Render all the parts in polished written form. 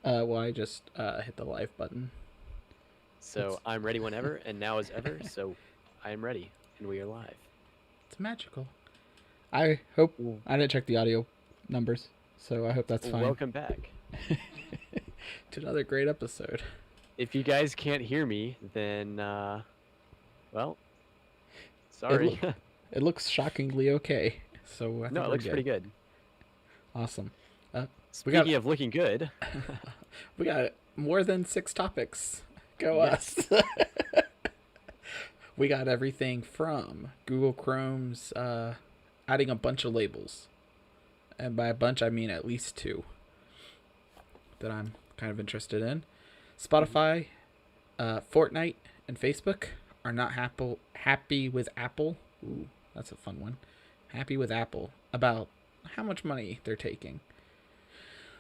Well, I just hit the live button. So I'm ready whenever, and now as ever. So I am ready, and we are live. It's magical. I hope Well, I didn't check the audio numbers, so I hope that's fine. welcome back. To another great episode. If you guys can't hear me, then well, It sorry. it looks shockingly okay, so I No, think it we're looks pretty good. good. Awesome. Uh, we got Speaking of looking good, we got more than 6 topics. Go us. yes. We got everything from Google Chrome's adding a bunch of labels, and by a bunch I mean at least two that I'm kind of interested in. Mhm. Spotify, Fortnite, and Facebook are not happy with Apple. Ooh, that's a fun one. Happy with Apple about how much money they're taking.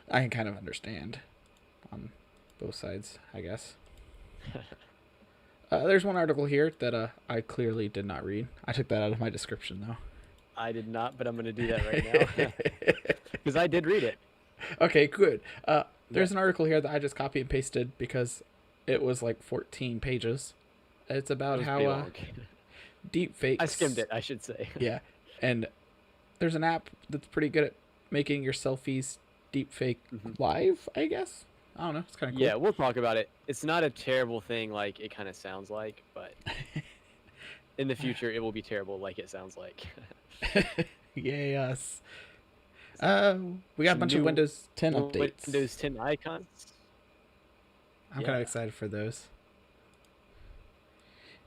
I can kind of understand on both sides, I guess. There's one article here that I clearly did not read. I took that out of my description, though. I did not, but I'm going to do that right now because I did read it. Okay, good. Yeah, There's an article here that I just copy and pasted because it was like 14 pages. It's it about was how pretty long. deep I skimmed fakes. it, I should say. Yeah, and there's an app that's pretty good at making your selfies deep fake Mhm. live. I guess I don't know. It's kind of cool. Yeah, we'll talk about it. It's not a terrible thing like it kind of sounds like, but in the future it will be terrible like it sounds like. Yay us! So, We got a some bunch of new Windows 10 updates. Windows 10 icons. I'm kind of Yeah. excited for those.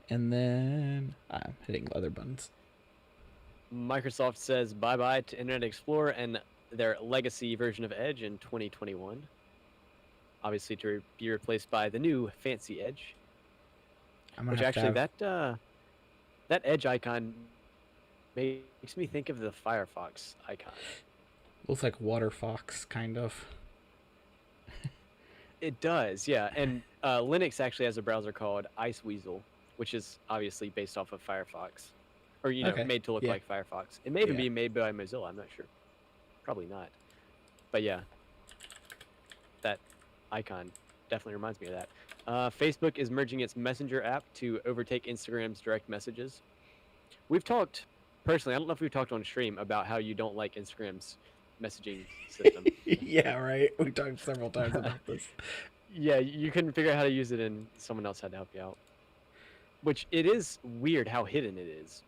And then I'm hitting other buttons. Microsoft says bye-bye to Internet Explorer and their legacy version of Edge in 2021. Obviously to be replaced by the new fancy Edge, I'm gonna which have to actually have that Edge icon makes me think of the Firefox icon. looks like Water Fox kind of. It does, yeah. And Linux actually has a browser called Iceweasel, which is obviously based off of Firefox, or Okay. made to look Yeah. like Firefox. It may even Yeah. be made by Mozilla. I'm not sure. Probably not. But yeah, that icon definitely reminds me of that. Facebook is merging its Messenger app to overtake Instagram's direct messages. We've talked personally. I don't know if we've talked on stream about how you don't like Instagram's messaging system. Yeah. Right. We talked several times about this. Yeah, you couldn't figure out how to use it, and someone else had to help you out. Which it is weird how hidden it is.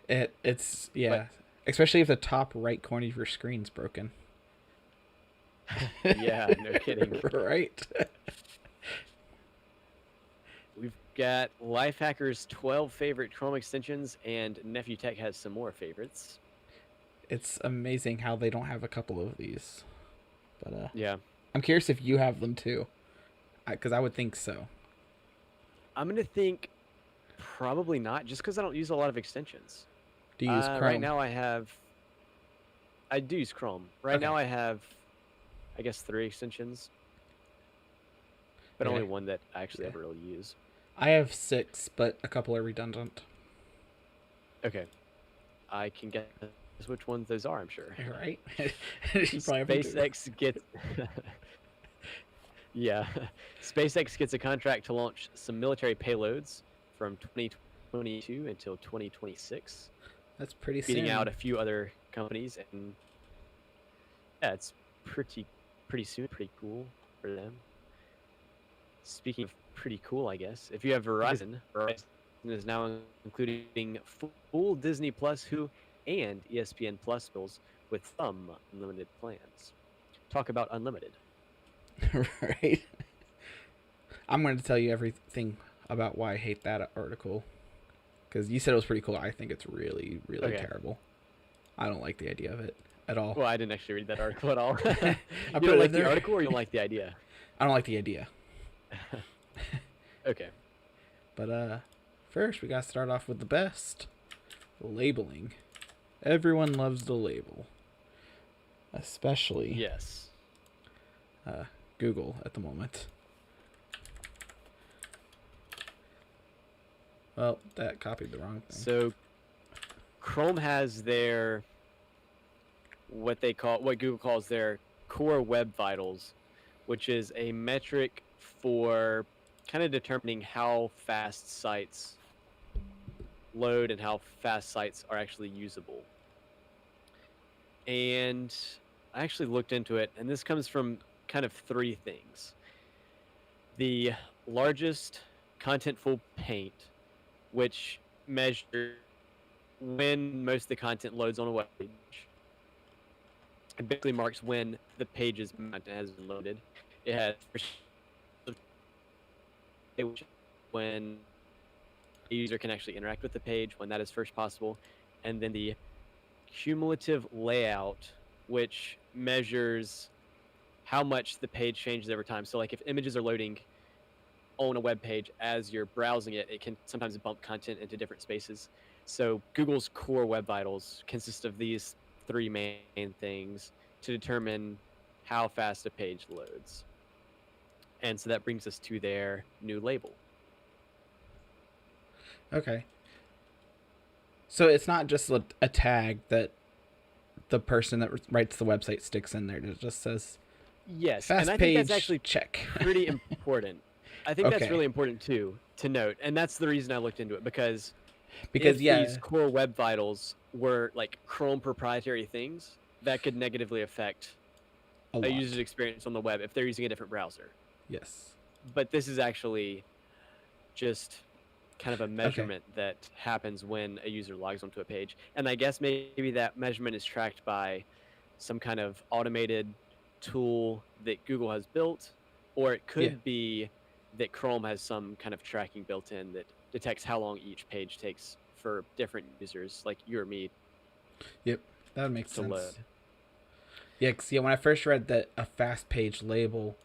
It's But yeah. Especially if the top right corner of your screen's broken. yeah, no kidding. Right. We've got LifeHackers 12 favorite Chrome extensions, and NephewTech has some more favorites. It's amazing how they don't have a couple of these. But Yeah, I'm curious if you have them too, because I would think so. I'm gonna think probably not, just because I don't use a lot of extensions. Do you use Right Chrome? now I do use Chrome. Right Okay. now I have, I guess, 3 extensions, but only Okay. one that I actually Yeah. ever really use. I have 6, but a couple are redundant. Okay, I can guess which ones those are, I'm sure. Right? You probably have to Google. SpaceX gets yeah, SpaceX gets a contract to launch some military payloads from 2022 until 2026, That's pretty beating soon. out a few other companies, and yeah, it's pretty soon, pretty cool for them. Speaking of pretty cool, I guess if you have Verizon is now including full Disney Plus, Hulu, and ESPN Plus bills with some unlimited plans. Talk about unlimited. Right? I'm going to tell you everything about why I hate that article. Because you said it was pretty cool. I think it's really, really Okay. terrible. I don't like the idea of it at all. Well, I didn't actually read that article at all. I You put don't it like in the there. article, or you don't like the idea? I don't like the idea. Okay. But first we got to start off with the best. Labeling. Everyone loves the label. Especially Yes. Google at the moment. Well, that copied the wrong thing. So Chrome has what Google calls their core web vitals, which is a metric for kind of determining how fast sites load and how fast sites are actually usable. And I actually looked into it, and this comes from kind of three things. The largest contentful paint, which measures when most of the content loads on a web page. It basically marks when the page's content has been loaded. It has when a user can actually interact with the page, when that is first possible, and then the cumulative layout, which measures how much the page changes over time. So like if images are loading on a web page as you're browsing it, it can sometimes bump content into different spaces. So Google's core web vitals consist of these three main things to determine how fast a page loads. And so that brings us to their new label. Okay. So it's not just a tag that the person that writes the website sticks in there. It just says, yes, fast and I page, think that's actually check. pretty important. I think that's Okay. really important too to note, and that's the reason I looked into it, because Because if yeah, these core web vitals were like Chrome proprietary things, that could negatively affect a user's experience on the web if they're using a different browser. Yes. But this is actually just kind of a measurement that happens when a user logs onto a page. And I guess maybe that measurement is tracked by some kind of automated tool that Google has built, or it could be that Chrome has some kind of tracking built in that detects how long each page takes for different users, like you or me. Yep, that makes sense. Load. Yeah, because when I first read that a fast page label,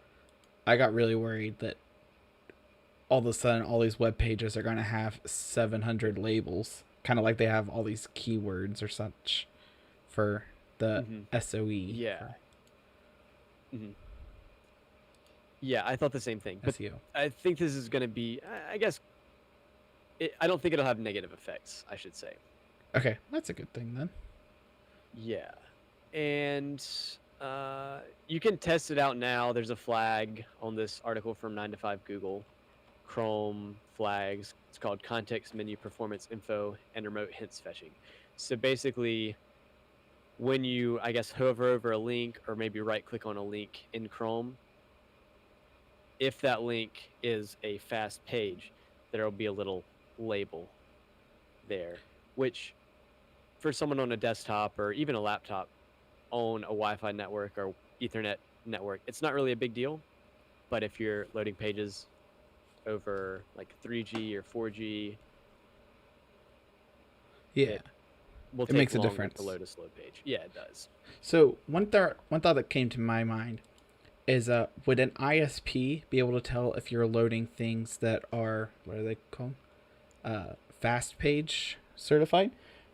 I got really worried that all of a sudden all these web pages are going to have 700 labels, kind of like they have all these keywords or such for the SOE. Yeah. Yeah, I thought the same thing. But SEO. I think this is going to be, I guess, I don't think it'll have negative effects, I should say. Okay, that's a good thing then. Yeah. And you can test it out now. There's a flag on this article from 9 to 5 Google. Chrome flags. It's called context menu performance info and remote hints fetching. So basically, when you, I guess, hover over a link or maybe right click on a link in Chrome, if that link is a fast page, there will be a little label there, which for someone on a desktop or even a laptop on a Wi-Fi network or Ethernet network, it's not really a big deal. But if you're loading pages over like 3G or 4G, it makes a difference to load a slow page. Yeah, it does. So one thought that came to my mind is would an ISP be able to tell if you're loading things that are, what are they called, fast page certified?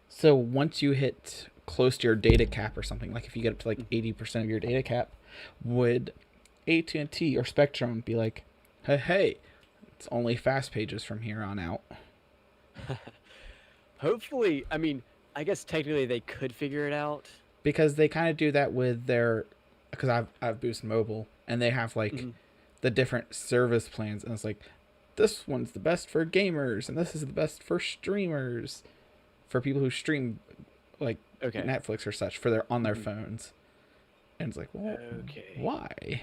So once you hit close to your data cap or something, like if you get up to like 80% of your data cap, would AT&T or Spectrum be like, hey, it's only fast pages from here on out? Hopefully, I mean, I guess technically they could figure it out. Because they kind of do that with their, because I've Boost Mobile, and they have like the different service plans, and it's like, this one's the best for gamers, and this is the best for streamers, for people who stream like Netflix or such, for their on their phones. And it's like, well, why?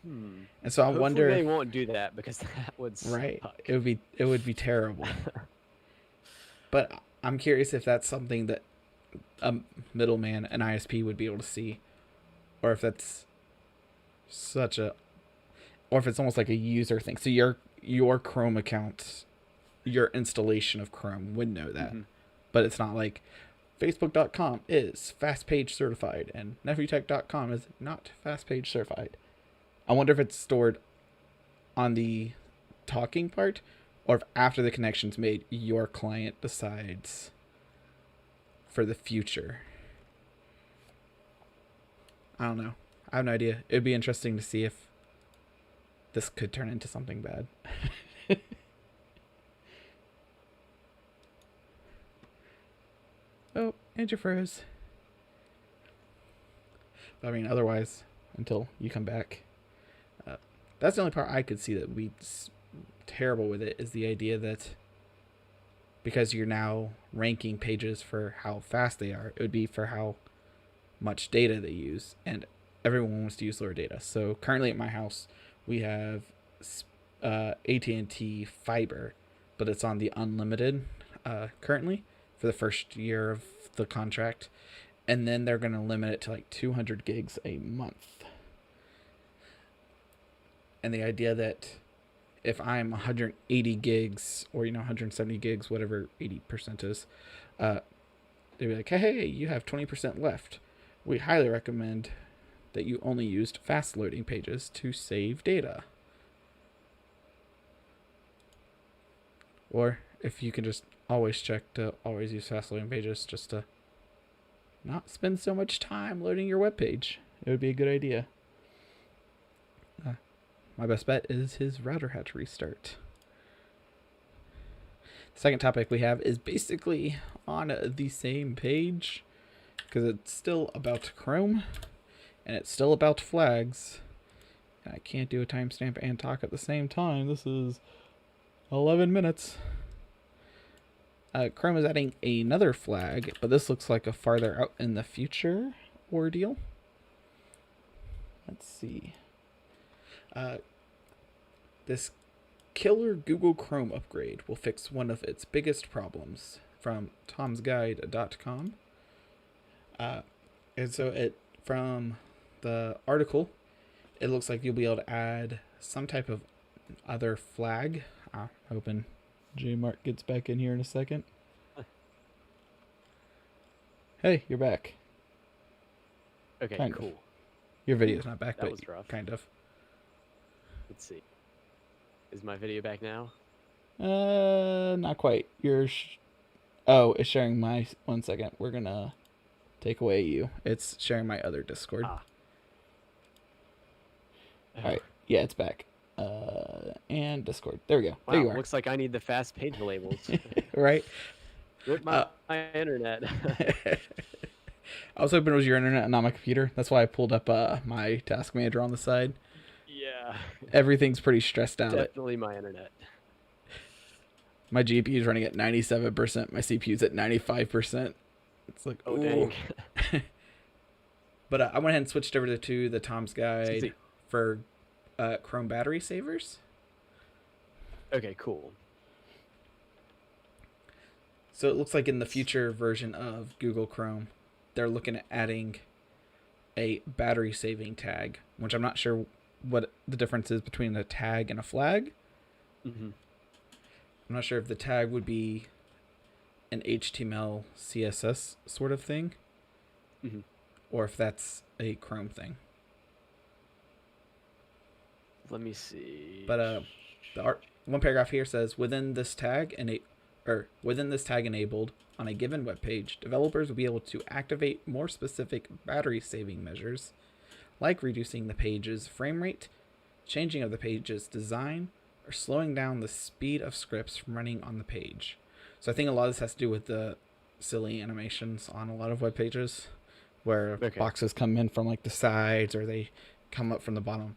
And so I wonder they won't do that, because that would suck. It would be terrible. But I'm curious if that's something that a middleman, an ISP, would be able to see, or if that's or if it's almost like a user thing. So your Chrome account, your installation of Chrome would know that, but it's not like Facebook.com is fast page certified and NephewTech.com is not fast page certified. I wonder if it's stored on the talking part, or if after the connection's made, your client decides for the future. I don't know. I have no idea. It'd be interesting to see if this could turn into something bad. Oh, Andrew froze. I mean, otherwise, until you come back. That's the only part I could see that would be terrible with it, is the idea that because you're now ranking pages for how fast they are, it would be for how much data they use, and everyone wants to use lower data. So currently at my house, we have AT&T fiber, but it's on the unlimited currently for the first year of the contract, and then they're going to limit it to like 200 gigs a month. And the idea that if I'm 180 gigs or 170 gigs, whatever 80% is, they'd be like, hey, you have 20% left. We highly recommend that you only used fast loading pages to save data. Or if you can just always check to always use fast loading pages, just to not spend so much time loading your web page, it would be a good idea. My best bet is his router had to restart. The second topic we have is basically on the same page, because it's still about Chrome and it's still about flags. I can't do a timestamp and talk at the same time. This is 11 minutes. Chrome is adding another flag, but this looks like a farther out in the future ordeal. Let's see. This killer Google Chrome upgrade will fix one of its biggest problems, from tomsguide.com. And so from the article, it looks like you'll be able to add some type of other flag. Hoping J-Mark gets back in here in a second. Hey, you're back. Okay, kind cool. Of. Your video's not back, that but was rough. Kind of. Let's see. Is my video back now? Not quite. Oh, it's sharing my... 1 second. We're gonna take away you. It's sharing my other Discord. Alright. Yeah, it's back. And Discord. There we go. Wow, there you are. Looks like I need the fast page labels. Right? Rip my internet. I was hoping it was your internet and not my computer. That's why I pulled up my task manager on the side. Yeah. Everything's pretty stressed out. Definitely my internet. My GPU is running at 97%. My CPU's at 95%. It's like, oh, dang. But I went ahead and switched over to the Tom's Guide for Chrome battery savers. Okay, cool. So it looks like in the future version of Google Chrome, they're looking at adding a battery saving tag, which I'm not sure what the difference is between a tag and a flag. Mm-hmm. I'm not sure if the tag would be an HTML, CSS sort of thing, mm-hmm. or if that's a Chrome thing. Let me see. But one paragraph here says, within this tag enabled on a given web page, developers will be able to activate more specific battery saving measures, like reducing the page's frame rate, changing of the page's design, or slowing down the speed of scripts from running on the page. So I think a lot of this has to do with the silly animations on a lot of web pages, where boxes come in from like the sides or they come up from the bottom.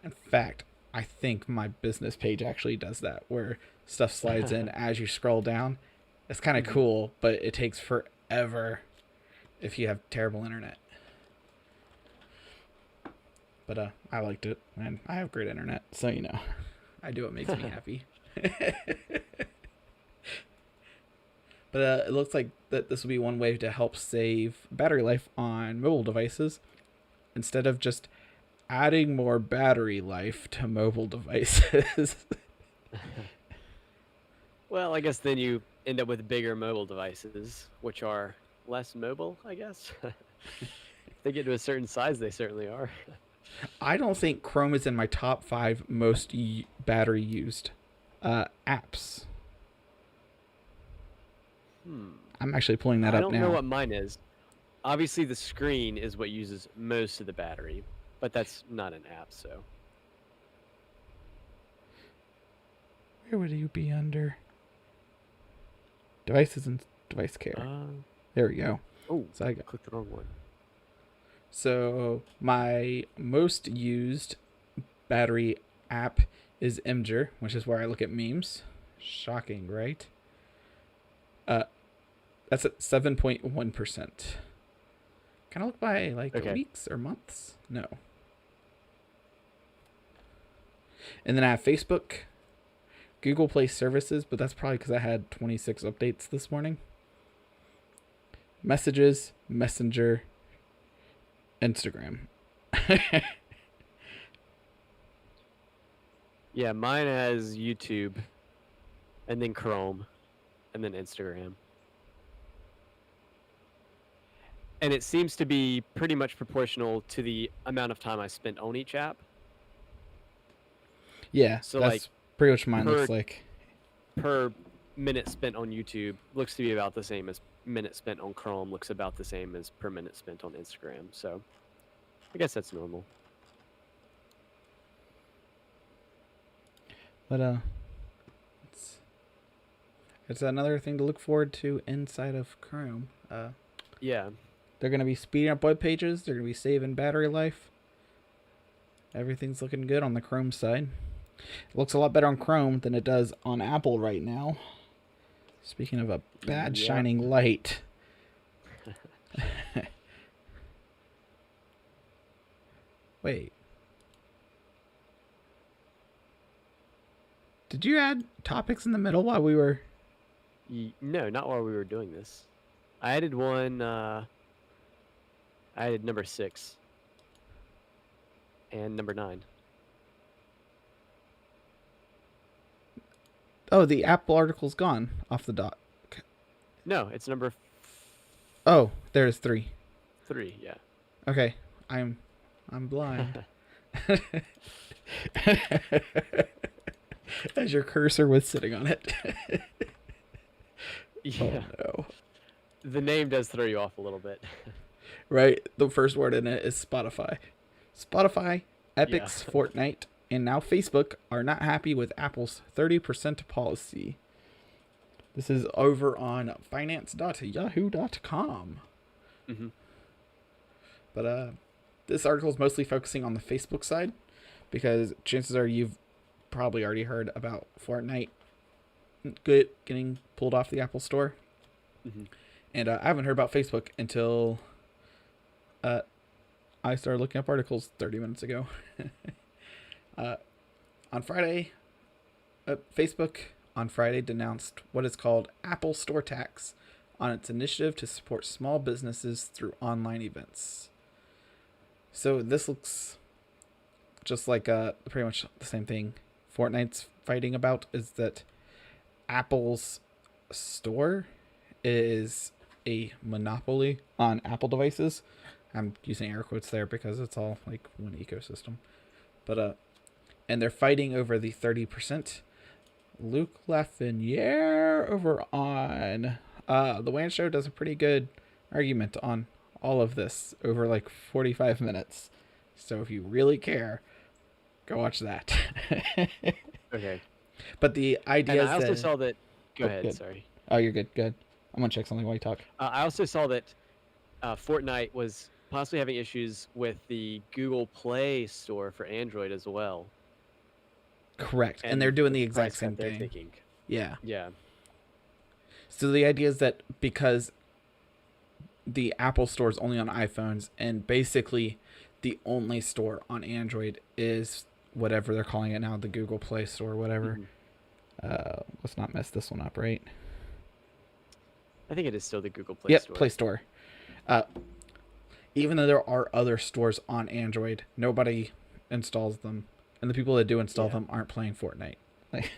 In fact, I think my business page actually does that, where stuff slides in as you scroll down. It's kind of cool, but it takes forever if you have terrible internet. But I liked it, and I have great internet, so I do what makes me happy. But it looks like that this will be one way to help save battery life on mobile devices, instead of just adding more battery life to mobile devices. Well, I guess then you end up with bigger mobile devices, which are less mobile, I guess. If they get to a certain size, they certainly are. I don't think Chrome is in my top 5 most battery used apps. I'm actually pulling that up now. I don't know what mine is. Obviously, the screen is what uses most of the battery, but that's not an app, so. Where would you be under? Devices and device care. There we go. Oh, so I clicked the wrong one. So my most used battery app is Imgur, which is where I look at memes. Shocking, right? That's at 7.1%. Can I look by like Okay. weeks or months? No. And then I have Facebook, Google Play Services, but that's probably because I had 26 updates this morning. Messages, Messenger, Instagram. Yeah, mine has YouTube, and then Chrome, and then Instagram. And it seems to be pretty much proportional to the amount of time I spent on each app. Yeah, So that's like pretty much mine per- looks like. per minute spent on YouTube looks to be about the same as minute spent on Chrome looks about the same as per minute spent on Instagram. So I guess that's normal. But it's another thing to look forward to inside of Chrome. Yeah. They're gonna be speeding up web pages. They're gonna be saving battery life. Everything's looking good on the Chrome side. It looks a lot better on Chrome than it does on Apple right now. Speaking of a bad Yep. shining light. Wait. Did you add topics in the middle while we were... No, not while we were doing this. I added one. I added number 6 and number 9. Oh, the Apple article's gone off the doc. No, it's number Oh, there's 3. 3. Yeah. Okay, I'm blind. As your cursor was sitting on it. Yeah. Oh no. The name does throw you off a little bit. Right? The first word in it is Spotify. Spotify, Epic's Fortnite, and now Facebook are not happy with Apple's 30% policy. This is over on finance.yahoo.com. Mm-hmm. But this article is mostly focusing on the Facebook side because chances are you've probably already heard about Fortnite getting pulled off the Apple Store. Mm-hmm. And I haven't heard about Facebook until I started looking up articles 30 minutes ago. On Friday, Facebook on Friday denounced what is called Apple Store tax on its initiative to support small businesses through online events. So this looks just like pretty much the same thing Fortnite's fighting about, is that Apple's store is a monopoly on Apple devices. I'm using air quotes there because it's all like one ecosystem. But and they're fighting over the 30%. Luke Lafreniere over on The Wan Show does a pretty good argument on all of this over like 45 minutes. So if you really care, go watch that. Okay. But the idea And I is also that... saw that. Go ahead. good. Sorry. Oh, you're good. Good. I'm gonna check something while you talk. I also saw that Fortnite was possibly having issues with the Google Play Store for Android as well. Correct. And they're doing the exact price same that they're thing. taking. Yeah. Yeah. So the idea is that because the Apple Store is only on iPhones, and basically the only store on Android is whatever they're calling it now, the Google Play Store, whatever. Mm-hmm. Let's not mess this one up, right? I think it is still the Google Play Yep, Store. Play Store. Even though there are other stores on Android, nobody installs them, and the people that do install them aren't playing Fortnite. Like,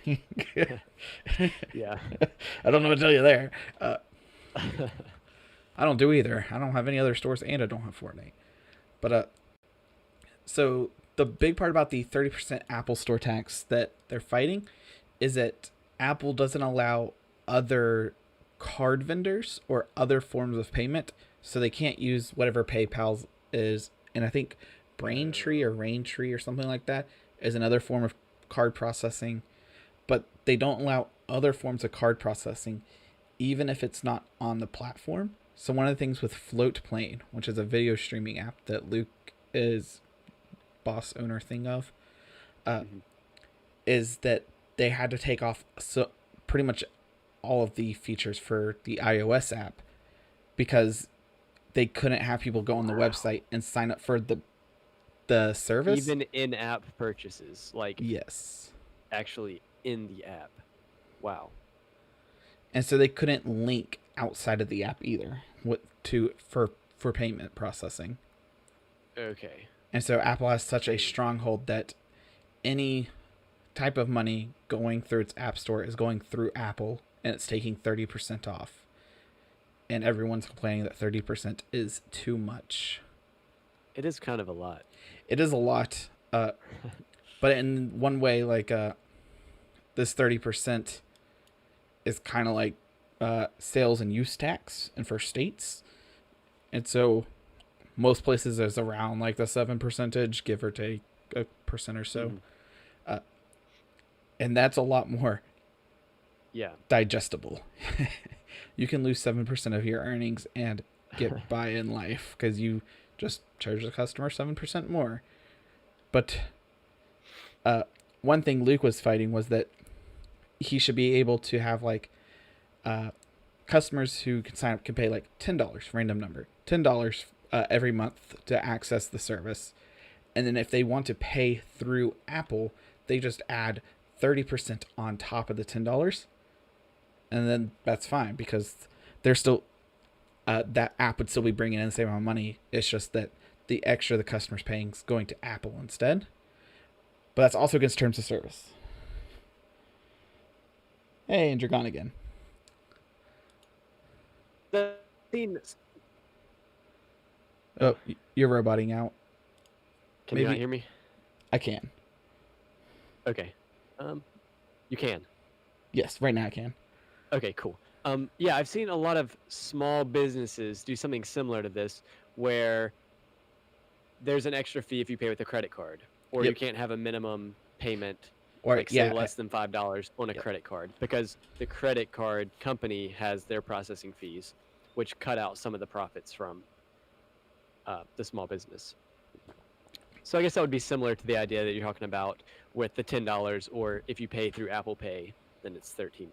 Yeah. I don't know what to tell you there. I don't do either. I don't have any other stores, and I don't have Fortnite. But so the big part about the 30% Apple Store tax that they're fighting is that Apple doesn't allow other card vendors or other forms of payment, so they can't use whatever PayPal is. And I think Braintree or Raintree or something like that is another form of card processing, but they don't allow other forms of card processing, even if it's not on the platform. So one of the things with Floatplane, which is a video streaming app that Luke is boss owner thing of, is that they had to take off pretty much all of the features for the iOS app because they couldn't have people go on the website and sign up for the service. Even in-app purchases, like yes, actually in the app. Wow. And so they couldn't link outside of the app either for payment processing. Okay. And so Apple has such a stronghold that any type of money going through its app store is going through Apple, and it's taking 30% off. And everyone's complaining that 30% is too much. It is kind of a lot. It is a lot. But in one way, like this 30% is kind of like sales and use tax and for states. And so most places is around like the 7%, give or take a percent or so. And that's a lot more digestible. You can lose 7% of your earnings and get by in life because you just charge the customer 7% more. But one thing Luke was fighting was that he should be able to have like customers who can sign up can pay like $10, random number, $10 every month to access the service. And then if they want to pay through Apple, they just add 30% on top of the $10. And then that's fine because they're still, that app would still be bringing in the same amount of money. It's just that the extra the customer's paying is going to Apple instead. But that's also against terms of service. Hey, and you're gone again. The scene. Oh, you're roboting out. Can you not hear me? I can. Okay. You can. Yes, right now I can. Okay, cool. Yeah, I've seen a lot of small businesses do something similar to this, where there's an extra fee if you pay with a credit card, or you can't have a minimum payment, or like say less than $5 on a credit card, because the credit card company has their processing fees, which cut out some of the profits from the small business. So I guess that would be similar to the idea that you're talking about with the $10, or if you pay through Apple Pay, then it's $13.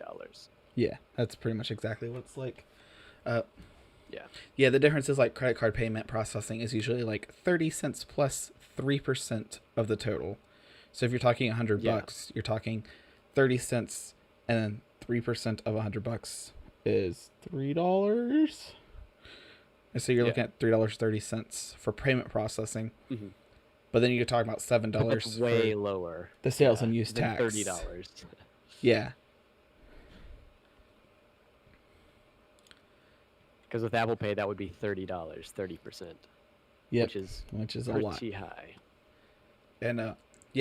Yeah, that's pretty much exactly what it's like. Yeah, the difference is like credit card payment processing is usually like 30 cents plus 3% of the total. So if you're talking $100, you're talking 30 cents, and then 3% of $100 is $3. And so you're looking at $3.30 for payment processing. Mm-hmm. But then you're talking about $7 that's way lower. The sales and use than tax. $30. Yeah. Because with Apple Pay, that would be $30, 30%. Yeah, which is a lot. Pretty high. And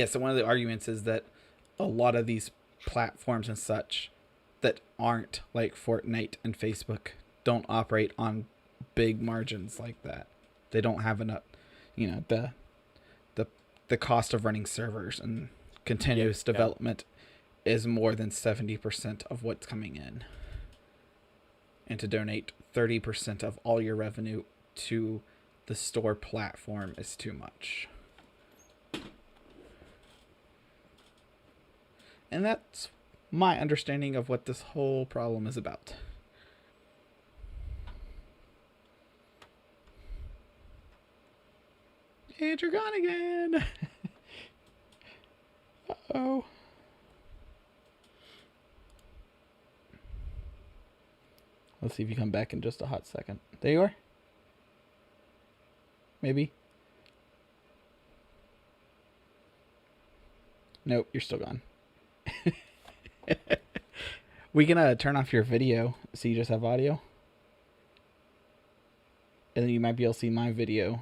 so one of the arguments is that a lot of these platforms and such that aren't like Fortnite and Facebook don't operate on big margins like that. They don't have enough, the cost of running servers and continuous development is more than 70% of what's coming in. And to donate 30% of all your revenue to the store platform is too much. And that's my understanding of what this whole problem is about. And you're gone again. Uh-oh. Let's see if you come back in just a hot second. There you are. Maybe. Nope, you're still gone. We can turn off your video so you just have audio. And then you might be able to see my video.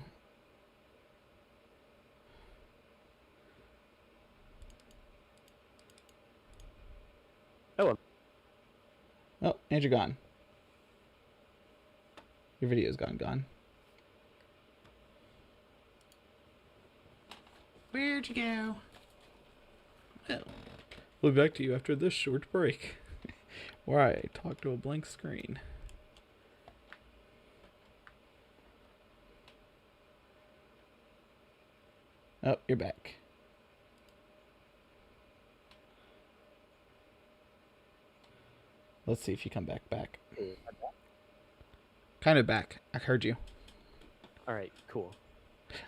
Oh. Oh, and you're gone. Your video's gone. Where'd you go? Well, we'll be back to you after this short break, where I talk to a blank screen. Oh, you're back. Let's see if you come back. Kind of back. I heard you. All right, cool.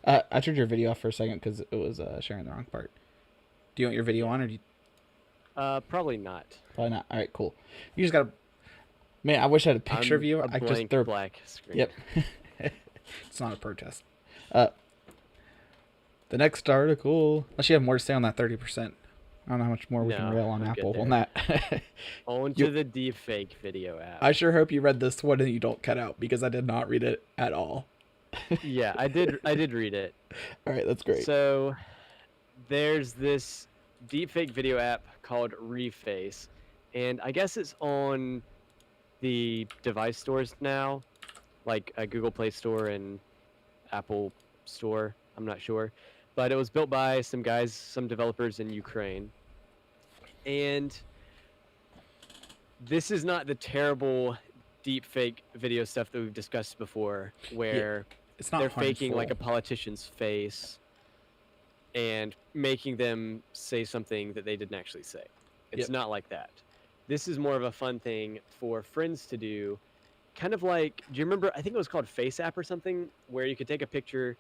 I turned your video off for a second because it was sharing the wrong part. Do you want your video on, or do you... Probably not. Probably not. All right, cool. You just gotta... Man, I wish I had a picture of you. I just throw... black screen. Yep. It's not a protest. The next article... Unless you have more to say on that 30%. I don't know how much more we can rail on Apple on that. On to the deepfake video app. I sure hope you read this one and you don't cut out, because I did not read it at all. Yeah, I did read it. All right, that's great. So there's this deepfake video app called Reface, and I guess it's on the device stores now, like a Google Play Store and Apple Store. I'm not sure, but it was built by some guys, some developers in Ukraine. And this is not the terrible deepfake video stuff that we've discussed before, where it's not they're harmful. faking like a politician's face and making them say something that they didn't actually say. It's not like that. This is more of a fun thing for friends to do. Kind of like, do you remember, I think it was called Face App or something, where you could take a picture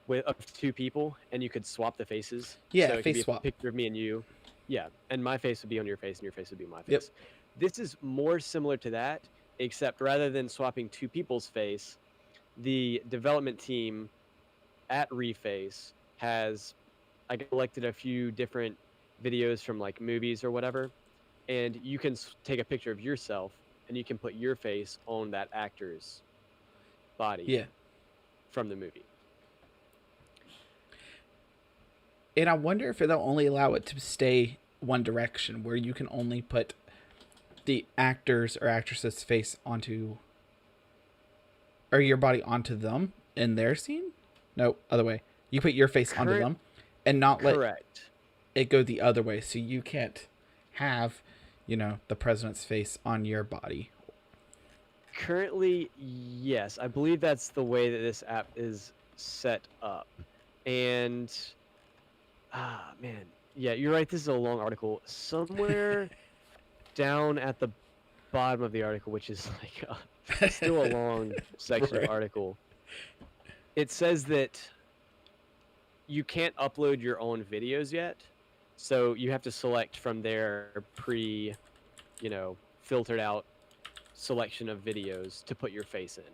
of two people and you could swap the faces? Yeah, so it could face be swap. A picture of me and you. Yeah, and my face would be on your face and your face would be my face. Yep. This is more similar to that, except rather than swapping two people's face, the development team at Reface has collected a few different videos from like movies or whatever, and you can take a picture of yourself and you can put your face on that actor's body from the movie. And I wonder if they'll only allow it to stay one direction, where you can only put the actor's or actress's face onto, or your body onto them in their scene. No, other way. You put your face onto them and not let it go the other way. So you can't have, the president's face on your body. Currently, yes. I believe that's the way that this app is set up. And... man. Yeah, you're right. This is a long article. Somewhere down at the bottom of the article, which is like still a long section of article, it says that you can't upload your own videos yet. So you have to select from their filtered out selection of videos to put your face in.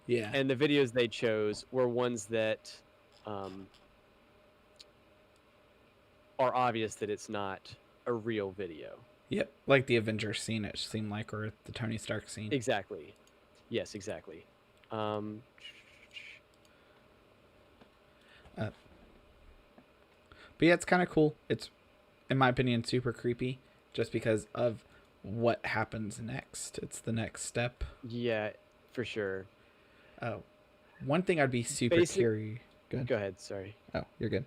Yeah. And the videos they chose were ones that... are obvious that it's not a real video. Yep, like the Avengers scene, it seemed like, or the Tony Stark scene. Exactly. Yes, exactly. But yeah, it's kind of cool. It's, in my opinion, super creepy, just because of what happens next. It's the next step. Yeah, for sure. Oh, one thing I'd be super curious. Go ahead. Sorry. Oh, you're good.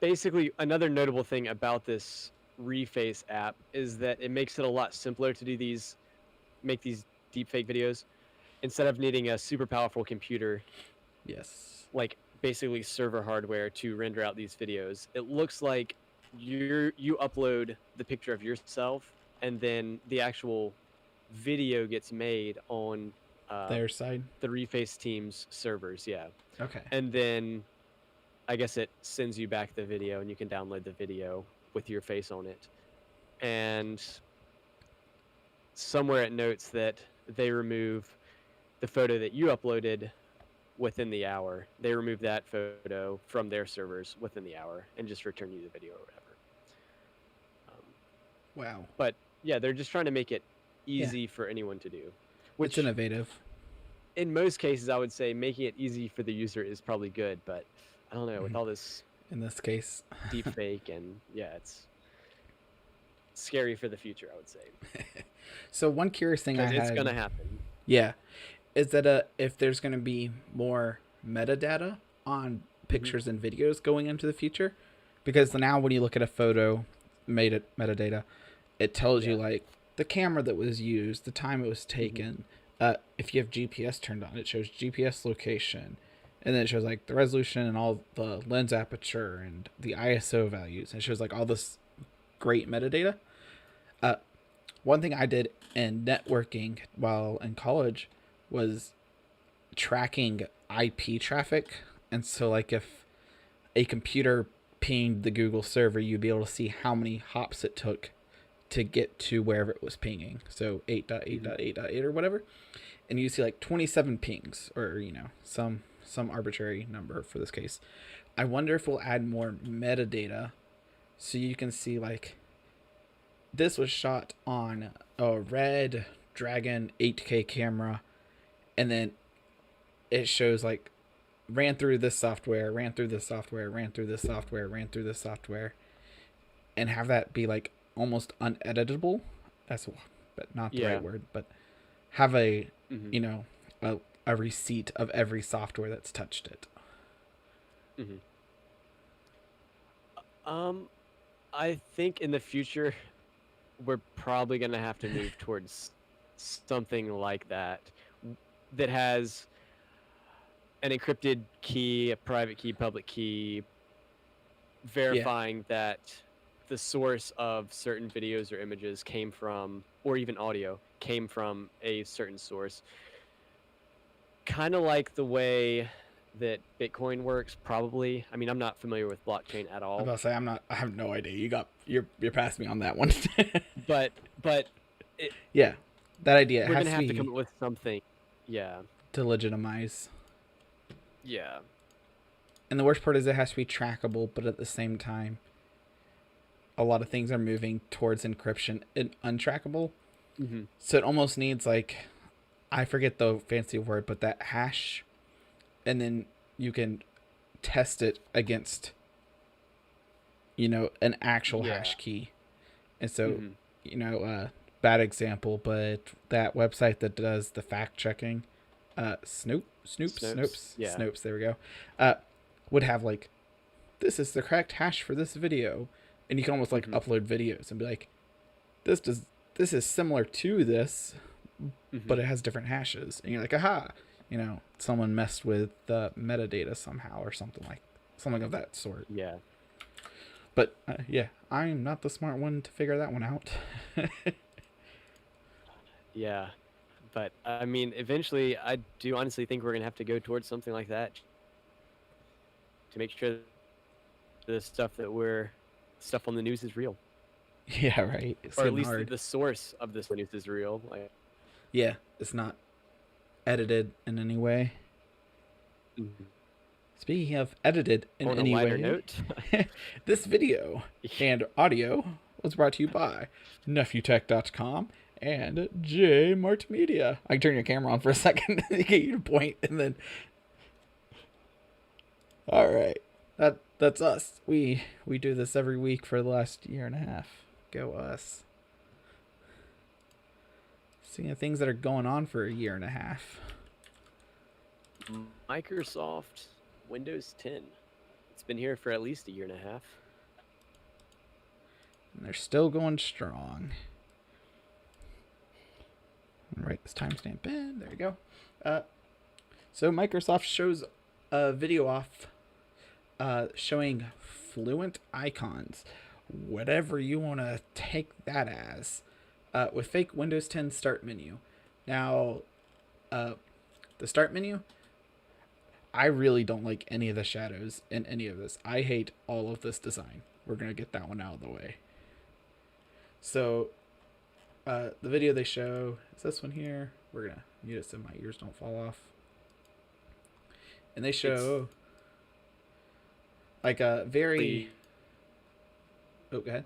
Basically, another notable thing about this Reface app is that it makes it a lot simpler to make these deepfake videos. Instead of needing a super powerful computer, like basically server hardware to render out these videos, it looks like you upload the picture of yourself, and then the actual video gets made on their side, the Reface team's servers. Yeah. Okay. And then I guess it sends you back the video, and you can download the video with your face on it. And somewhere it notes that they remove the photo that you uploaded within the hour. They remove that photo from their servers within the hour and just return you the video or whatever. Wow. But yeah, they're just trying to make it easy for anyone to do. Which, it's innovative. In most cases, I would say making it easy for the user is probably good, but I don't know, with all this... In this case. deep fake, and it's scary for the future, I would say. So one curious thing I had... it's going to happen. Yeah. Is that if there's going to be more metadata on pictures and videos going into the future. Because now when you look at a photo, metadata, it tells you like the camera that was used, the time it was taken. If you have GPS turned on, it shows GPS location. And then it shows like the resolution and all the lens aperture and the ISO values. And it shows like all this great metadata. One thing I did in networking while in college was tracking IP traffic. And so like if a computer pinged the Google server, you'd be able to see how many hops it took to get to wherever it was pinging. So 8.8.8.8 or whatever. And you see like 27 pings, or some arbitrary number for this case. I wonder if we'll add more metadata so you can see like this was shot on a Red Dragon 8K camera, and then it shows like ran through this software, ran through this software, ran through this software, ran through this software, and have that be like almost uneditable. That's but not the right word, but have a a receipt of every software that's touched it. I think in the future we're probably going to have to move towards something like that has an encrypted key, a private key, public key, verifying that the source of certain videos or images came from, or even audio, came from a certain source. Kind of like the way that Bitcoin works, probably. I mean, I'm not familiar with blockchain at all. I'm about to say I have no idea. You're past me on that one. but that idea. We're gonna have to come up with something. Yeah. To legitimize. Yeah. And the worst part is it has to be trackable, but at the same time, a lot of things are moving towards encryption and untrackable. So it almost needs like, I forget the fancy word, but that hash, and then you can test it against, an actual hash key. And so, bad example, but that website that does the fact checking, Snopes, there we go, would have like, this is the correct hash for this video. And you can almost like upload videos and be like, this is similar to this, but it has different hashes. And you're like, aha, someone messed with the metadata somehow or something of that sort. Yeah. But I'm not the smart one to figure that one out. Yeah. But I mean, eventually I do honestly think we're going to have to go towards something like that to make sure the stuff on the news is real. Yeah, right. It's or at least the source of this news is real. Yeah, it's not edited in any way. Speaking of edited in any way, note. This video and audio was brought to you by NephewTech.com and J Mart Media. I can turn your camera on for a second to get you to point, and then. All right, that's us. We do this every week for the last year and a half. Go us. Seeing the things that are going on for a year and a half. Microsoft Windows 10. It's been here for at least a year and a half. And they're still going strong. Write this timestamp in. There you go. So Microsoft shows a video off showing fluent icons, whatever you want to take that as, with fake Windows 10 start menu. Now, the start menu, I really don't like any of the shadows in any of this. I hate all of this design. We're going to get that one out of the way. So, the video they show is this one here. We're going to mute it so my ears don't fall off. And they show like a very... Oh, go ahead.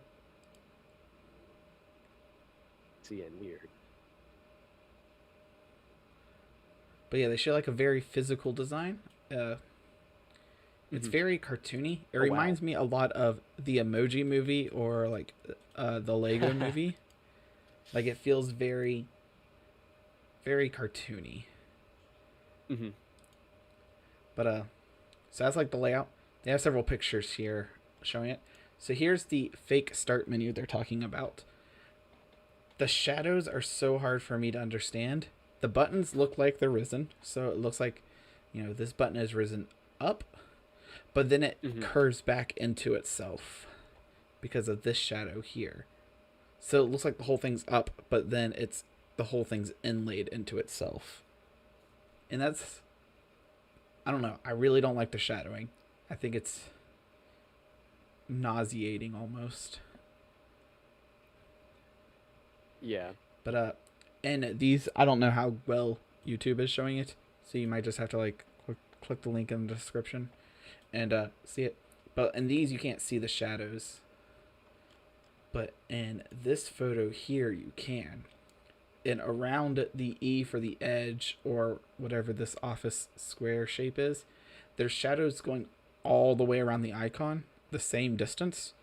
See, and weird. But yeah, they show like a very physical design. It's very cartoony. It reminds me a lot of the Emoji Movie or like the Lego Movie. Like it feels very, very cartoony. But so that's like the layout. They have several pictures here showing it. So here's the fake start menu they're talking about. The shadows are so hard for me to understand. The buttons look like they're risen, so it looks like, this button is risen up, but then it curves back into itself because of this shadow here. So it looks like the whole thing's up, but then the whole thing's inlaid into itself. And that's, I don't know, I really don't like the shadowing. I think it's nauseating almost. Yeah. But and these, I don't know how well YouTube is showing it, so you might just have to like click the link in the description and see it. But in these you can't see the shadows. But in this photo here you can. And around the E for the edge, or whatever this office square shape is, there's shadows going all the way around the icon, the same distance,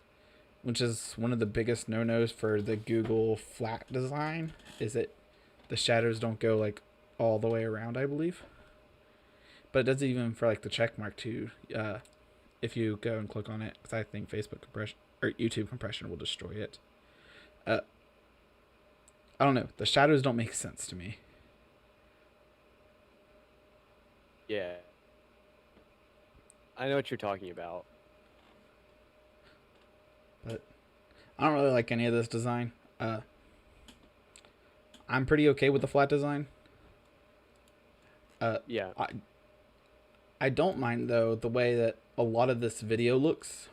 which is one of the biggest no-nos for the Google flat design, is that the shadows don't go like all the way around, I believe. But it does even for like the check mark too, if you go and click on it, because I think Facebook compression or YouTube compression will destroy it. I don't know. The shadows don't make sense to me. Yeah. I know what you're talking about. But I don't really like any of this design. I'm pretty okay with the flat design. Yeah. I don't mind, though, the way that a lot of this video looks.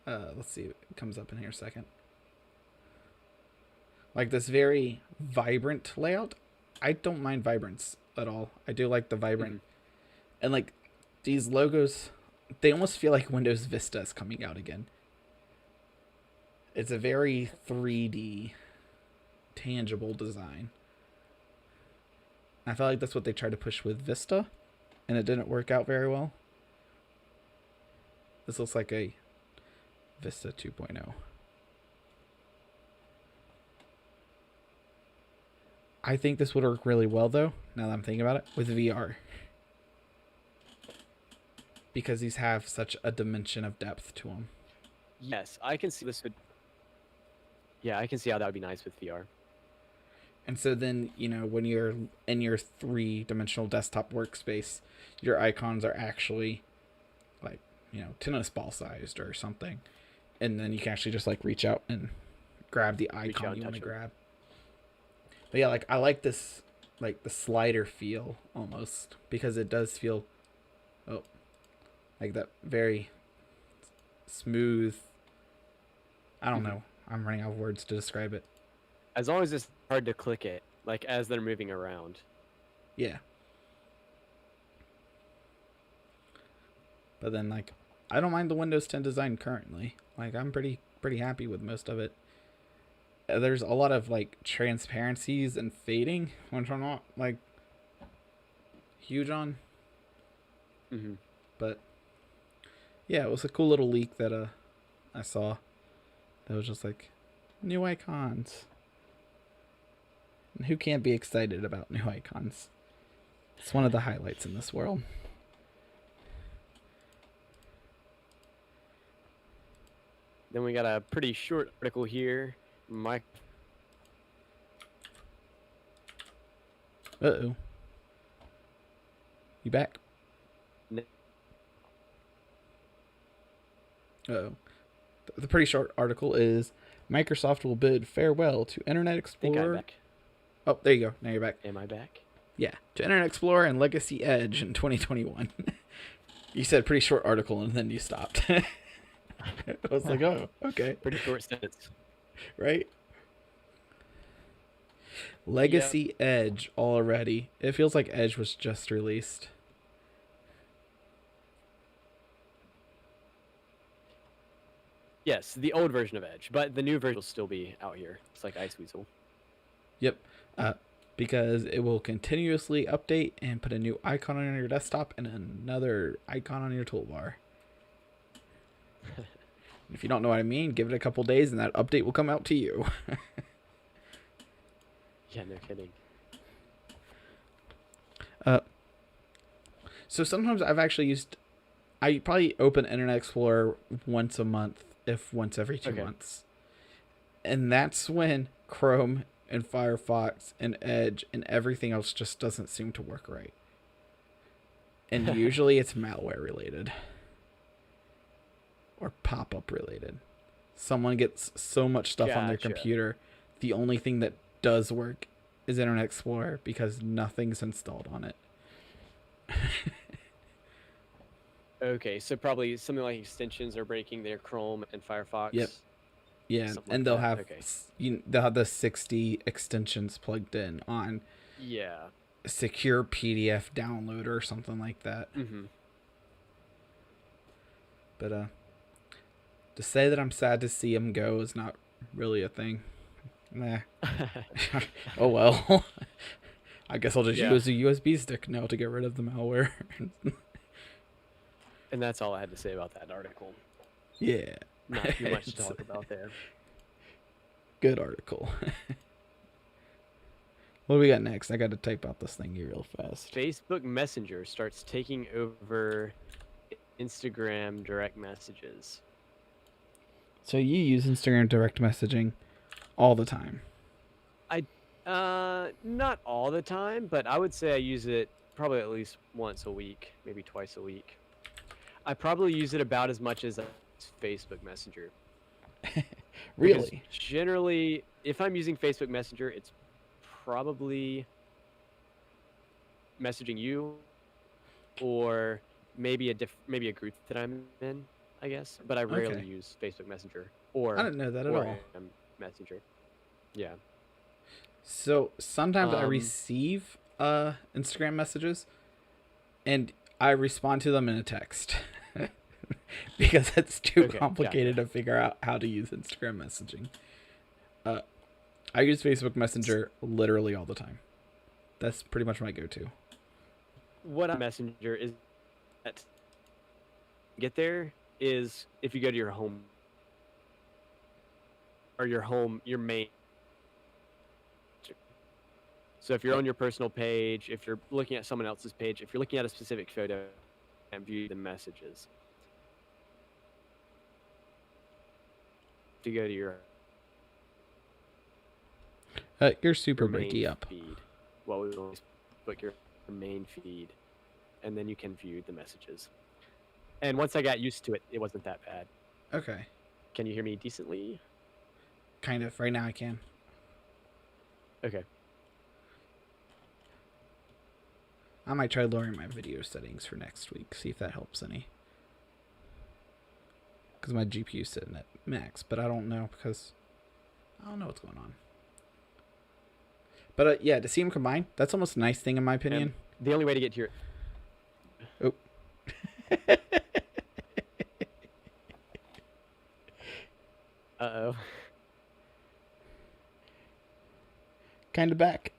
Let's see. It comes up in here a second. Like this very vibrant layout. I don't mind vibrance at all. I do like the vibrant. And like these logos, they almost feel like Windows Vista is coming out again. It's a very 3D, tangible design. I felt like that's what they tried to push with Vista, and it didn't work out very well. This looks like a Vista 2.0. I think this would work really well, though, now that I'm thinking about it, with VR. Because these have such a dimension of depth to them. Yes, I can see this would... Yeah, I can see how that would be nice with VR. And so then, when you're in your 3-dimensional desktop workspace, your icons are actually, like, tennis ball sized or something. And then you can actually just, like, reach out and grab the icon you want to grab. But yeah, like, I like this, like, the slider feel, almost. Because it does feel, like that very smooth, I don't know. I'm running out of words to describe it. As long as it's hard to click it, like, as they're moving around. Yeah. But then, like, I don't mind the Windows 10 design currently. Like, I'm pretty happy with most of it. There's a lot of, like, transparencies and fading, which I'm not, like, huge on. But, yeah, it was a cool little leak that I saw. That was just, like, new icons. And who can't be excited about new icons? It's one of the highlights in this world. Then we got a pretty short article here. Uh-oh. You back? No. Uh-oh. The pretty short article is Microsoft will bid farewell to Internet Explorer. I think I'm back. Oh, there you go. Now you're back. Am I back? Yeah. To Internet Explorer and Legacy Edge in 2021. You said pretty short article and then you stopped. I was like, oh, okay. Pretty short sentence. Right? Legacy Edge already. It feels like Edge was just released. Yes, the old version of Edge, but the new version will still be out here. It's like Ice Weasel. Yep. Because it will continuously update and put a new icon on your desktop and another icon on your toolbar. If you don't know what I mean, give it a couple days and that update will come out to you. Yeah, no kidding. So sometimes I've actually I probably open Internet Explorer once a month, if once every 2 months. And that's when Chrome and Firefox and Edge and everything else just doesn't seem to work right. And usually it's malware related or pop-up related. Someone gets so much stuff on their Gotcha. computer, the only thing that does work is Internet Explorer because nothing's installed on it. Okay, so probably something like extensions are breaking their Chrome and Firefox. Yep. Yeah, Something and like they'll that. have Okay. they'll have the 60 extensions plugged in on Yeah. secure PDF downloader or something like that. Mm-hmm. But to say that I'm sad to see them go is not really a thing. Nah. Oh well. I guess I'll just use a USB stick now to get rid of the malware. And that's all I had to say about that article. Yeah. Not too much to talk about there. Good article. What do we got next? I got to type out this thing here real fast. Facebook Messenger starts taking over Instagram direct messages. So you use Instagram direct messaging all the time? Not all the time, but I would say I use it probably at least once a week, maybe twice a week. I probably use it about as much as Facebook Messenger. Really? Because generally, if I'm using Facebook Messenger, it's probably messaging you, or maybe a group that I'm in, I guess. But I rarely use Facebook Messenger or I didn't know that at all. Messenger. Yeah. So sometimes I receive Instagram messages, and I respond to them in a text because it's too complicated to figure out how to use Instagram messaging. I use Facebook Messenger literally all the time. That's pretty much my go-to. What a Messenger is that get there is if you go to your home or your main. So if you're on your personal page, if you're looking at someone else's page, if you're looking at a specific photo and view the messages, to go to you're super breaky up. Feed. Well, we always put your main feed, and then you can view the messages. And once I got used to it, it wasn't that bad. Okay. Can you hear me decently? Kind of. Right now I can. Okay. I might try lowering my video settings for next week, see if that helps any. Because my GPU's sitting at max, but I don't know because I don't know what's going on. But yeah, to see them combine, that's almost a nice thing in my opinion. And the only way to get to your... Oh. Uh-oh. Kind of back.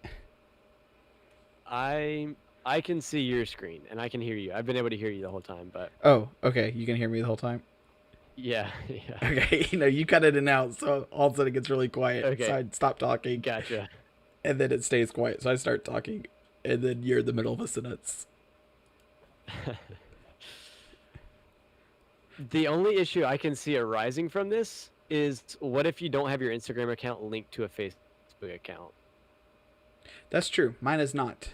I can see your screen, and I can hear you. I've been able to hear you the whole time, but... Oh, okay. You can hear me the whole time? Yeah. Okay, you cut it in and out, so all of a sudden it gets really quiet. Okay. So I'd stop talking. Gotcha. And then it stays quiet, so I start talking, and then you're in the middle of a sentence. The only issue I can see arising from this is, what if you don't have your Instagram account linked to a Facebook account? That's true. Mine is not.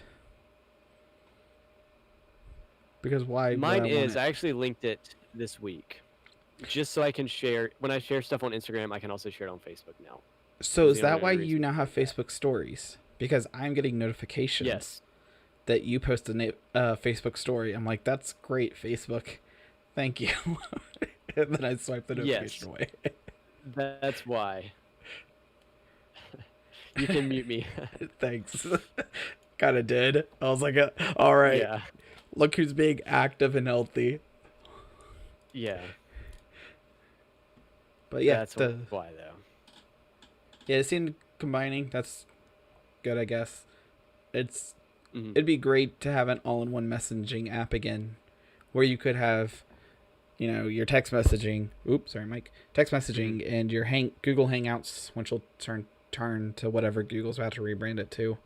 Because why? Mine is. I actually linked it this week, just so I can share. When I share stuff on Instagram, I can also share it on Facebook now. So is that why you now have Facebook stories? Because I'm getting notifications that you post a Facebook story. I'm like, that's great, Facebook. Thank you. And then I swipe the notification away. That's why. You can mute me. Thanks. Kind of did. I was like, all right. Yeah. Look who's being active and healthy. Yeah. But yeah, that's why though. Yeah, it seemed combining. That's good, I guess. It'd be great to have an all-in-one messaging app again, where you could have, your text messaging. Oops, sorry, Mike. Text messaging and your Google Hangouts, which will turn to whatever Google's about to rebrand it to,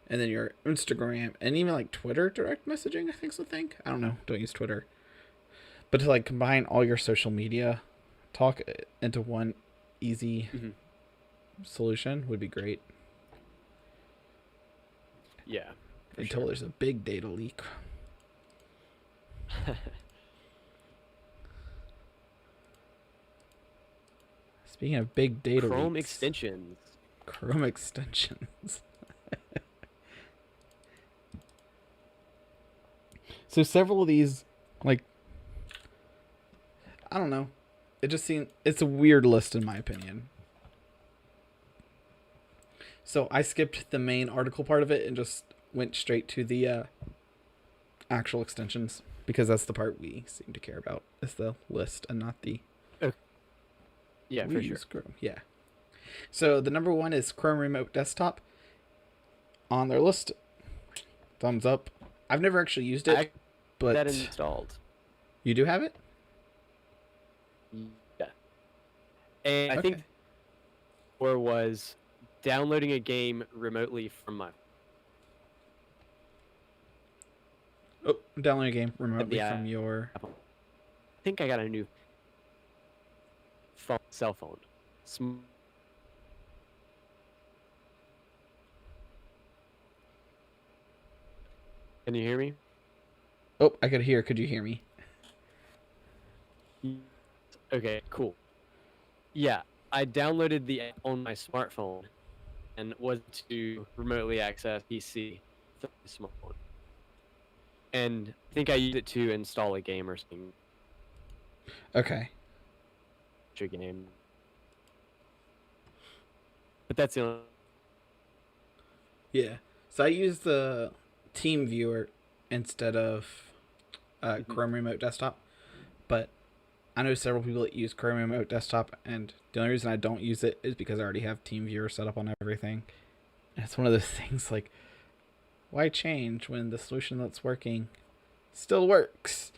and then your Instagram and even like Twitter direct messaging. I think's the thing. I don't know. Don't use Twitter, but to combine all your social media talk into one easy solution would be great. Yeah. Until there's a big data leak. Speaking of big data Chrome leaks, extensions. Chrome extensions. So several of these, like, I don't know. It just seems it's a weird list in my opinion. So I skipped the main article part of it and just went straight to the actual extensions because that's the part we seem to care about. Is the list and not the Yeah, we for use sure. Chrome. Yeah. So the number one is Chrome Remote Desktop on their list. Thumbs up. I've never actually used it, I but that installed. you do have it? Yeah. And I think Okay. or was downloading a game remotely from my Oh, download a game remotely the from your. Apple. I think I got a new cell phone. Can you hear me? Oh, I could hear. Could you hear me? Okay, cool. Yeah, I downloaded the app on my smartphone and was to remotely access PC through the smartphone. And I think I used it to install a game or something. Okay. A game. But that's the only. Yeah. So I use the Team Viewer instead of Chrome Remote Desktop, but I know several people that use Chrome Remote Desktop, and the only reason I don't use it is because I already have Team Viewer set up on everything. And it's one of those things like, why change when the solution that's working still works?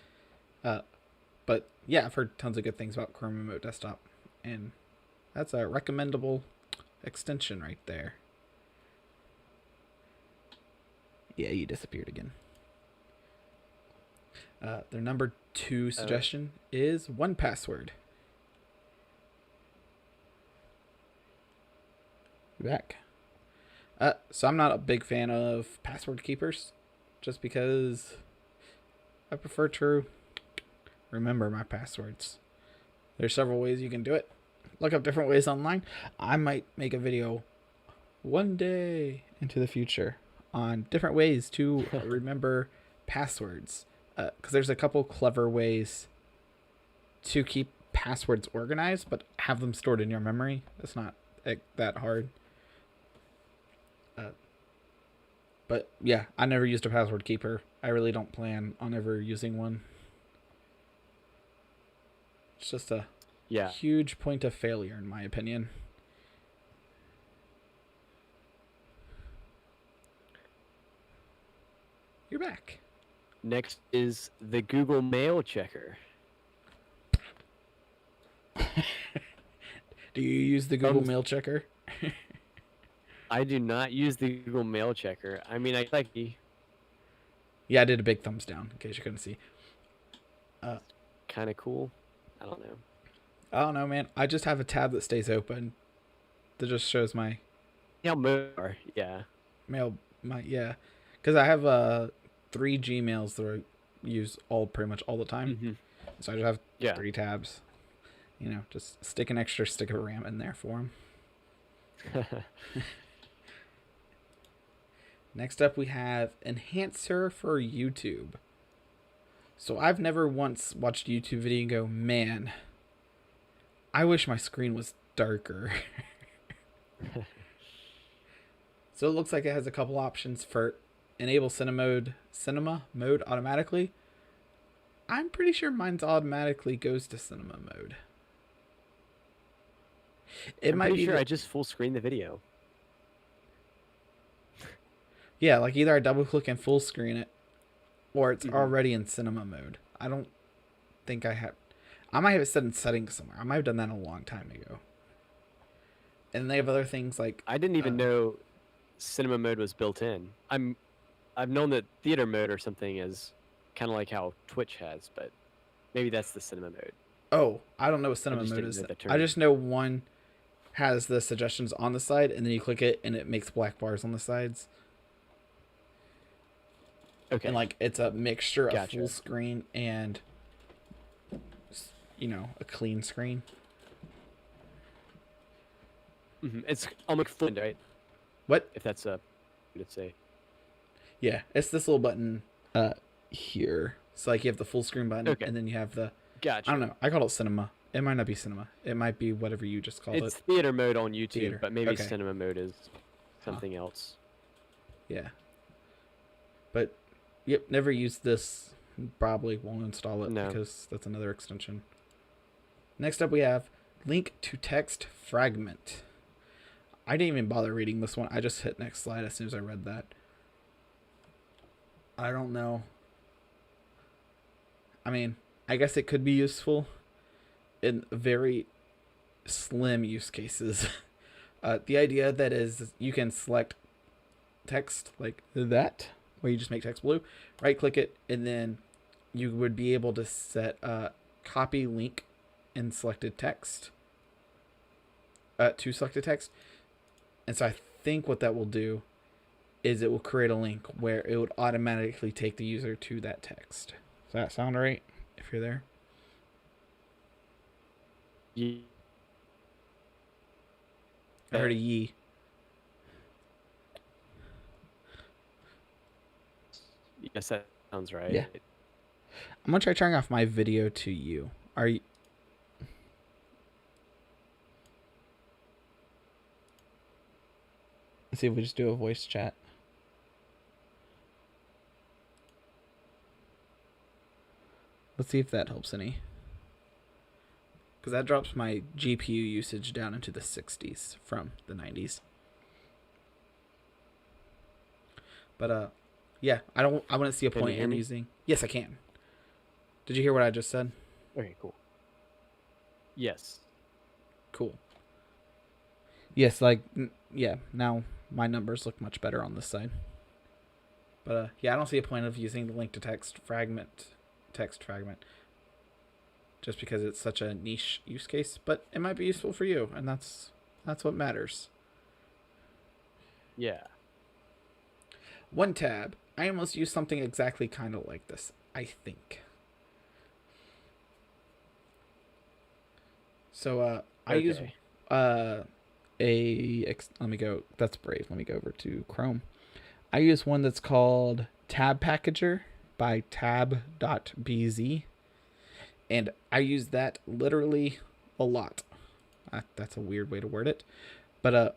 But yeah, I've heard tons of good things about Chrome Remote Desktop, and that's a recommendable extension right there. Yeah, you disappeared again. Their number 2 suggestion is 1Password. You back? So I'm not a big fan of password keepers, just because I prefer to remember my passwords. There's several ways you can do it. Look up different ways online. I might make a video one day into the future on different ways to remember passwords. Because there's a couple clever ways to keep passwords organized, but have them stored in your memory. It's not that hard. But yeah, I never used a password keeper. I really don't plan on ever using one. It's just a huge point of failure, in my opinion. You're back. Next is the Google Mail Checker. Do you use the Google Mail Checker? I do not use the Google Mail Checker. I mean, I like the. Yeah, I did a big thumbs down in case you couldn't see. Kind of cool. I don't know. I don't know, man. I just have a tab that stays open that just shows my mail. Yeah. Mail. Yeah, because I have 3 Gmails that I use pretty much all the time. Mm-hmm. So I just have 3 tabs. You know, just stick an extra stick of RAM in there for them. Next up, we have Enhancer for YouTube. So I've never once watched a YouTube video and go, man, I wish my screen was darker. So it looks like it has a couple options for enable cinema mode automatically. I'm pretty sure mine's automatically goes to cinema mode. I'm pretty sure I just full screen the video. Yeah, like either I double click and full screen it, or it's already in cinema mode. I don't think I have. I might have it set in settings somewhere. I might have done that a long time ago. And they have other things like I didn't even know cinema mode was built in. I've known that theater mode or something is kind of like how Twitch has, but maybe that's the cinema mode. Oh, I don't know what cinema mode is. I just know one has the suggestions on the side, and then you click it, and it makes black bars on the sides. Okay. And like it's a mixture of Gotcha. full screen and a clean screen. It's almost flipped, right? What? If that's a, let's say. Yeah, it's this little button here. So like you have the full screen button, Okay. and then you have the. Gotcha. I don't know. I call it cinema. It might not be cinema. It might be whatever you just called It's it. theater mode on YouTube, Theater. but maybe Okay. cinema mode is something else. Yeah. But, yep, never used this. Probably won't install it because that's another extension. Next up, we have link to text fragment. I didn't even bother reading this one. I just hit next slide as soon as I read that. I don't know. I mean, I guess it could be useful in very slim use cases. The idea that is you can select text like that, where you just make text blue, right click it, and then you would be able to set copy link in selected text to selected text. And so I think what that will do is it will create a link where it would automatically take the user to that text. Does that sound right if you're there? Yeah. I heard a yee. Yes, that sounds right. Yeah. I'm gonna try turning off my video to you. Are you? Let's see if we just do a voice chat. Let's see if that helps any. Because that drops my GPU usage down into the 60s from the 90s. But yeah, I wouldn't see a point in using. Yes, I can. Did you hear what I just said? Okay, cool. Yes. Cool. Yes, like yeah. Now my numbers look much better on this side. But yeah, I don't see a point of using the link to text fragment, just because it's such a niche use case. But it might be useful for you, and that's what matters. Yeah. One tab. I almost used something exactly kind of like this, I think. So I use let me go. That's Brave. Let me go over to Chrome. I use one that's called Tab Packager by tab.bz. And I use that literally a lot. That's a weird way to word it. But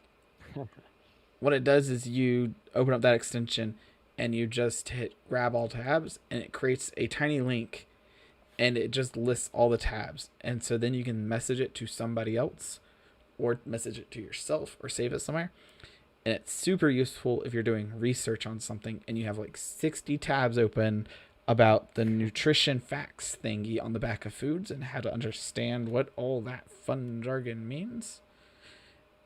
what it does is you open up that extension and you just hit grab all tabs and it creates a tiny link and it just lists all the tabs. And so then you can message it to somebody else or message it to yourself or save it somewhere. And it's super useful if you're doing research on something and you have like 60 tabs open about the nutrition facts thingy on the back of foods and how to understand what all that fun jargon means.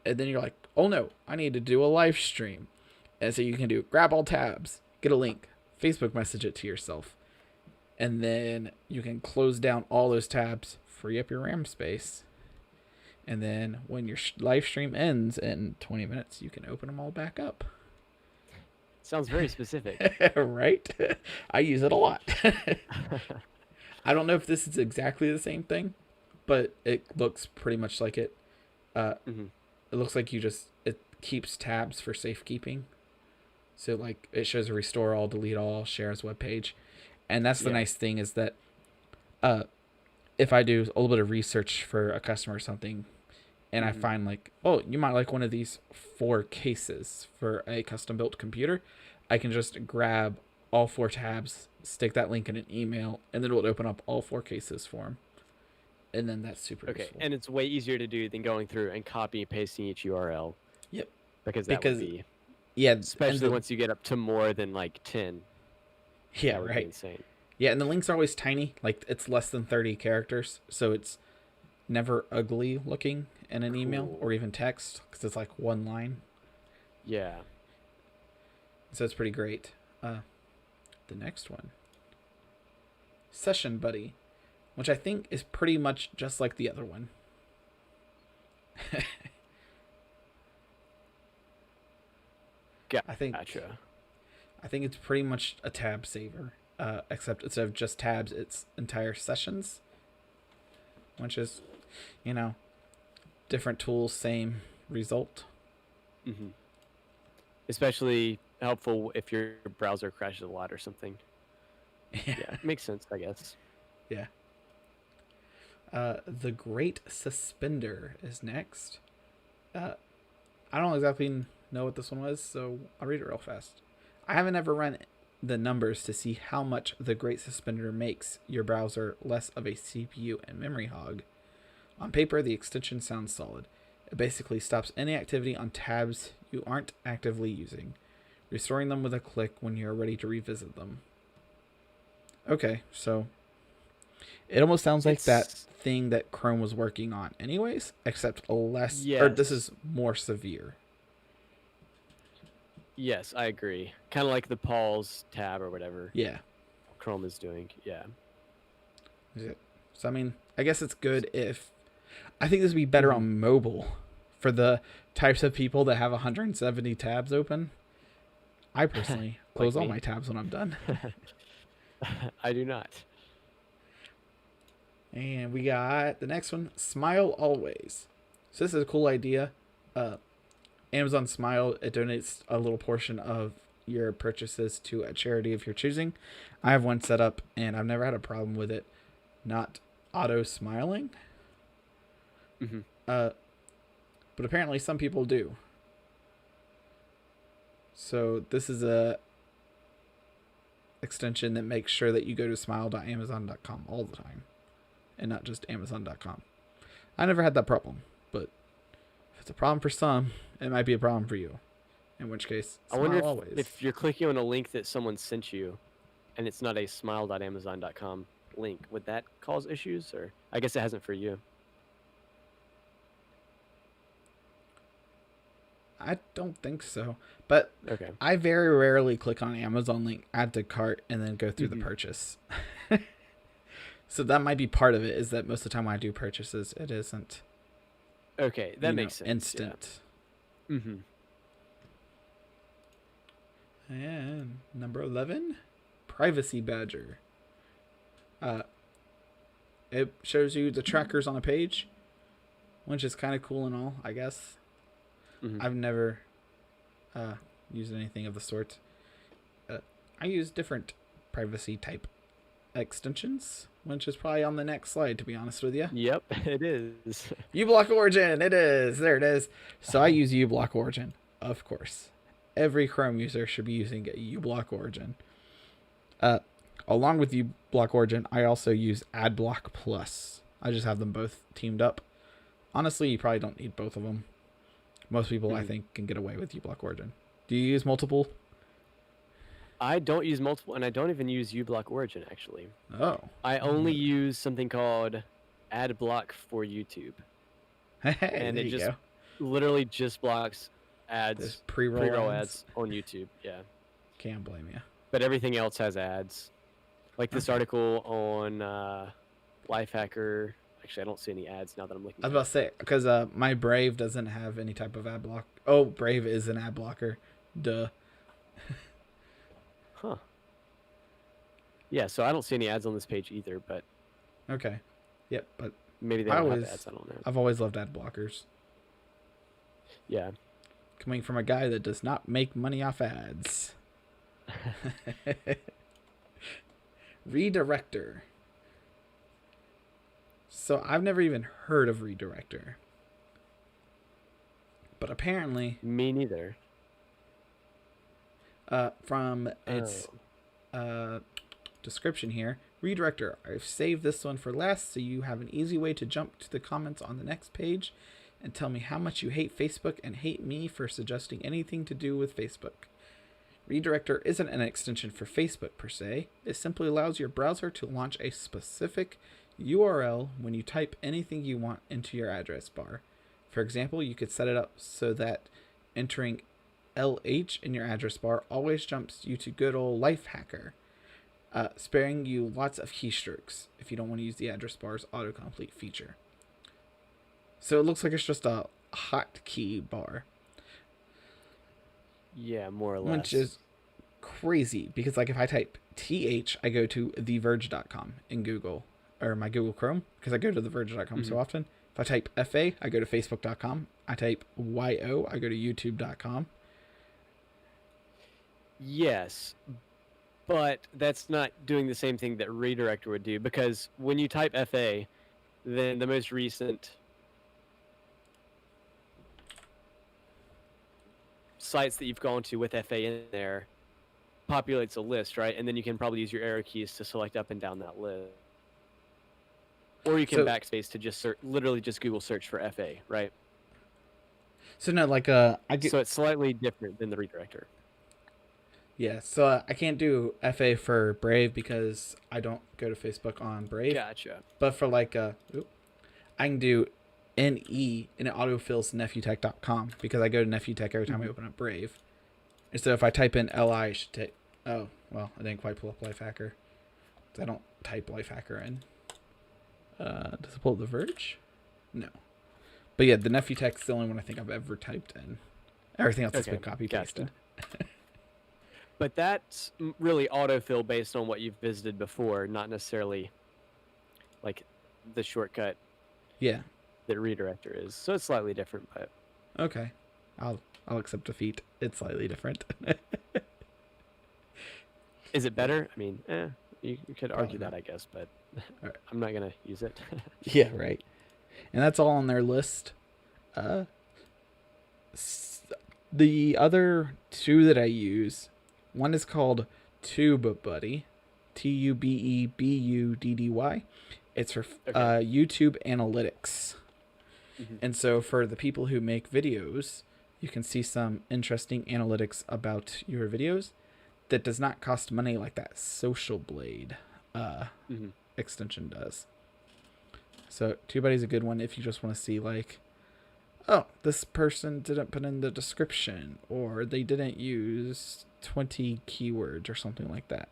And then you're like, oh no, I need to do a live stream. And so you can do grab all tabs, get a link, Facebook message it to yourself. And then you can close down all those tabs, free up your RAM space. And then when your live stream ends in 20 minutes, you can open them all back up. Sounds very specific. Right? I use it a lot. I don't know if this is exactly the same thing, but it looks pretty much like it. It looks like it keeps tabs for safekeeping. So like it shows a restore all, delete all, share as web page. And that's the nice thing is that if I do a little bit of research for a customer or something, and I find like, oh, you might like one of these 4 cases for a custom built computer, I can just grab all 4 tabs, stick that link in an email, and then it will open up all 4 cases for them. And then that's super useful. And it's way easier to do than going through and copy and pasting each URL. Yep. Because that would be, especially once you get up to more than like 10. Yeah, that would be right. insane. Yeah, and the links are always tiny. Like it's less than 30 characters, so it's never ugly looking in an email or even text because it's like one line. Yeah. So it's pretty great. The next one, Session Buddy, which I think is pretty much just like the other one. I think. Gotcha. I think it's pretty much a tab saver, except instead of just tabs, it's entire sessions, which is, you know, different tools, same result. Mm-hmm. Especially helpful if your browser crashes a lot or something. Yeah, makes sense, I guess. Yeah. The Great Suspender is next. I don't exactly know what this one was, so I'll read it real fast. I haven't ever run the numbers to see how much the Great Suspender makes your browser less of a CPU and memory hog. On paper, the extension sounds solid. It basically stops any activity on tabs you aren't actively using, restoring them with a click when you're ready to revisit them. Okay, so it almost sounds like that thing that Chrome was working on anyways, except less, or this is more severe. Yes, I agree. Kind of like the pause tab or whatever. Yeah. Chrome is doing. Yeah. So, I mean, I guess it's good if... I think this would be better on mobile for the types of people that have 170 tabs open. I personally close all my tabs when I'm done. I do not. And we got the next one, Smile Always. So this is a cool idea. Amazon Smile, it donates a little portion of your purchases to a charity of your choosing. I have one set up, and I've never had a problem with it not auto-smiling. Mm-hmm. But apparently some people do. So this is a extension that makes sure that you go to smile.amazon.com all the time, and not just amazon.com. I never had that problem, but if it's a problem for some, it might be a problem for you. In which case, I wonder if you're clicking on a link that someone sent you, and it's not a smile.amazon.com link, would that cause issues? Or I guess it hasn't for you. I don't think so, but okay. I very rarely click on Amazon link, add to cart, and then go through the purchase. So that might be part of it, is that most of the time when I do purchases, it isn't. Okay, that makes sense. Instant. Yeah. Mm-hmm. And number 11, Privacy Badger. It shows you the trackers on a page, which is kind of cool and all, I guess. Mm-hmm. I've never used anything of the sort. I use different privacy type extensions, which is probably on the next slide, to be honest with you. Yep, it is. uBlock Origin, it is. There it is. So I use uBlock Origin, of course. Every Chrome user should be using uBlock Origin. Along with uBlock Origin, I also use AdBlock Plus. I just have them both teamed up. Honestly, you probably don't need both of them. Most people, I think, can get away with uBlock Origin. Do you use multiple? I don't use multiple, and I don't even use uBlock Origin, actually. Oh. I only use something called AdBlock for YouTube. And it just literally just blocks ads, pre-roll ads on YouTube. Yeah. Can't blame you. But everything else has ads. Like this article on LifeHacker. Actually, I don't see any ads now that I'm looking. I was about to say, because my Brave doesn't have any type of ad block. Oh, Brave is an ad blocker. Duh. Huh. Yeah, so I don't see any ads on this page either, but... Okay. Yep, but... Maybe they don't have ads, I don't know. I've always loved ad blockers. Yeah. Coming from a guy that does not make money off ads. Redirector. So I've never even heard of Redirector. But apparently... Me neither. From its description here, Redirector. I've saved this one for last so you have an easy way to jump to the comments on the next page and tell me how much you hate Facebook and hate me for suggesting anything to do with Facebook. Redirector isn't an extension for Facebook per se. It simply allows your browser to launch a specific URL when you type anything you want into your address bar. For example, you could set it up so that entering LH in your address bar always jumps you to good old LifeHacker, sparing you lots of keystrokes if you don't want to use the address bar's autocomplete feature. So it looks like it's just a hotkey bar. Yeah, more or less. Which is crazy because like if I type th, I go to theverge.com in Google or my Google Chrome because I go to theverge.com so often. If I type fa, I go to facebook.com. I type yo, I go to youtube.com. Yes, but that's not doing the same thing that redirector would do, because when you type FA, then the most recent sites that you've gone to with FA in there populates a list, right? And then you can probably use your arrow keys to select up and down that list. Or you can backspace to just literally just Google search for FA, right? So no, like so it's slightly different than the redirector. Yeah, so I can't do FA for Brave because I don't go to Facebook on Brave. Gotcha. But for like I can do NE and it autofills NephewTech.com because I go to NephewTech every time I open up Brave. And so if I type in LI, I should take. Oh, well, I didn't quite pull up LifeHacker. I don't type LifeHacker in. Does it pull up The Verge? No. But yeah, the NephewTech's the only one I think I've ever typed in. Everything else has been copy pasted. Gotcha. But that's really autofill based on what you've visited before, not necessarily like the shortcut. Yeah. That redirector is. So it's slightly different, but okay. I'll accept defeat. It's slightly different. Is it better? I mean, you could argue that, I guess, but right. I'm not gonna use it. Yeah, right. And that's all on their list. The other two that I use, one is called TubeBuddy, TubeBuddy. It's for YouTube analytics. And so for the people who make videos, you can see some interesting analytics about your videos that does not cost money like that Social Blade extension does. So TubeBuddy is a good one if you just want to see like, oh, this person didn't put in the description or they didn't use 20 keywords or something like that.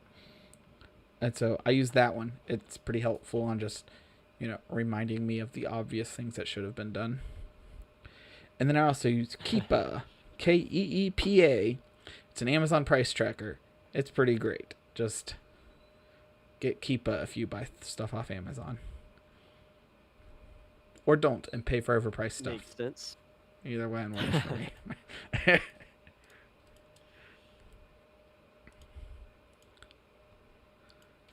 And so I use that one. It's pretty helpful on just, reminding me of the obvious things that should have been done. And then I also use Keepa, Keepa. It's an Amazon price tracker. It's pretty great. Just get Keepa if you buy stuff off Amazon. Or don't and pay for overpriced stuff. Makes sense. Either way, I'm sorry.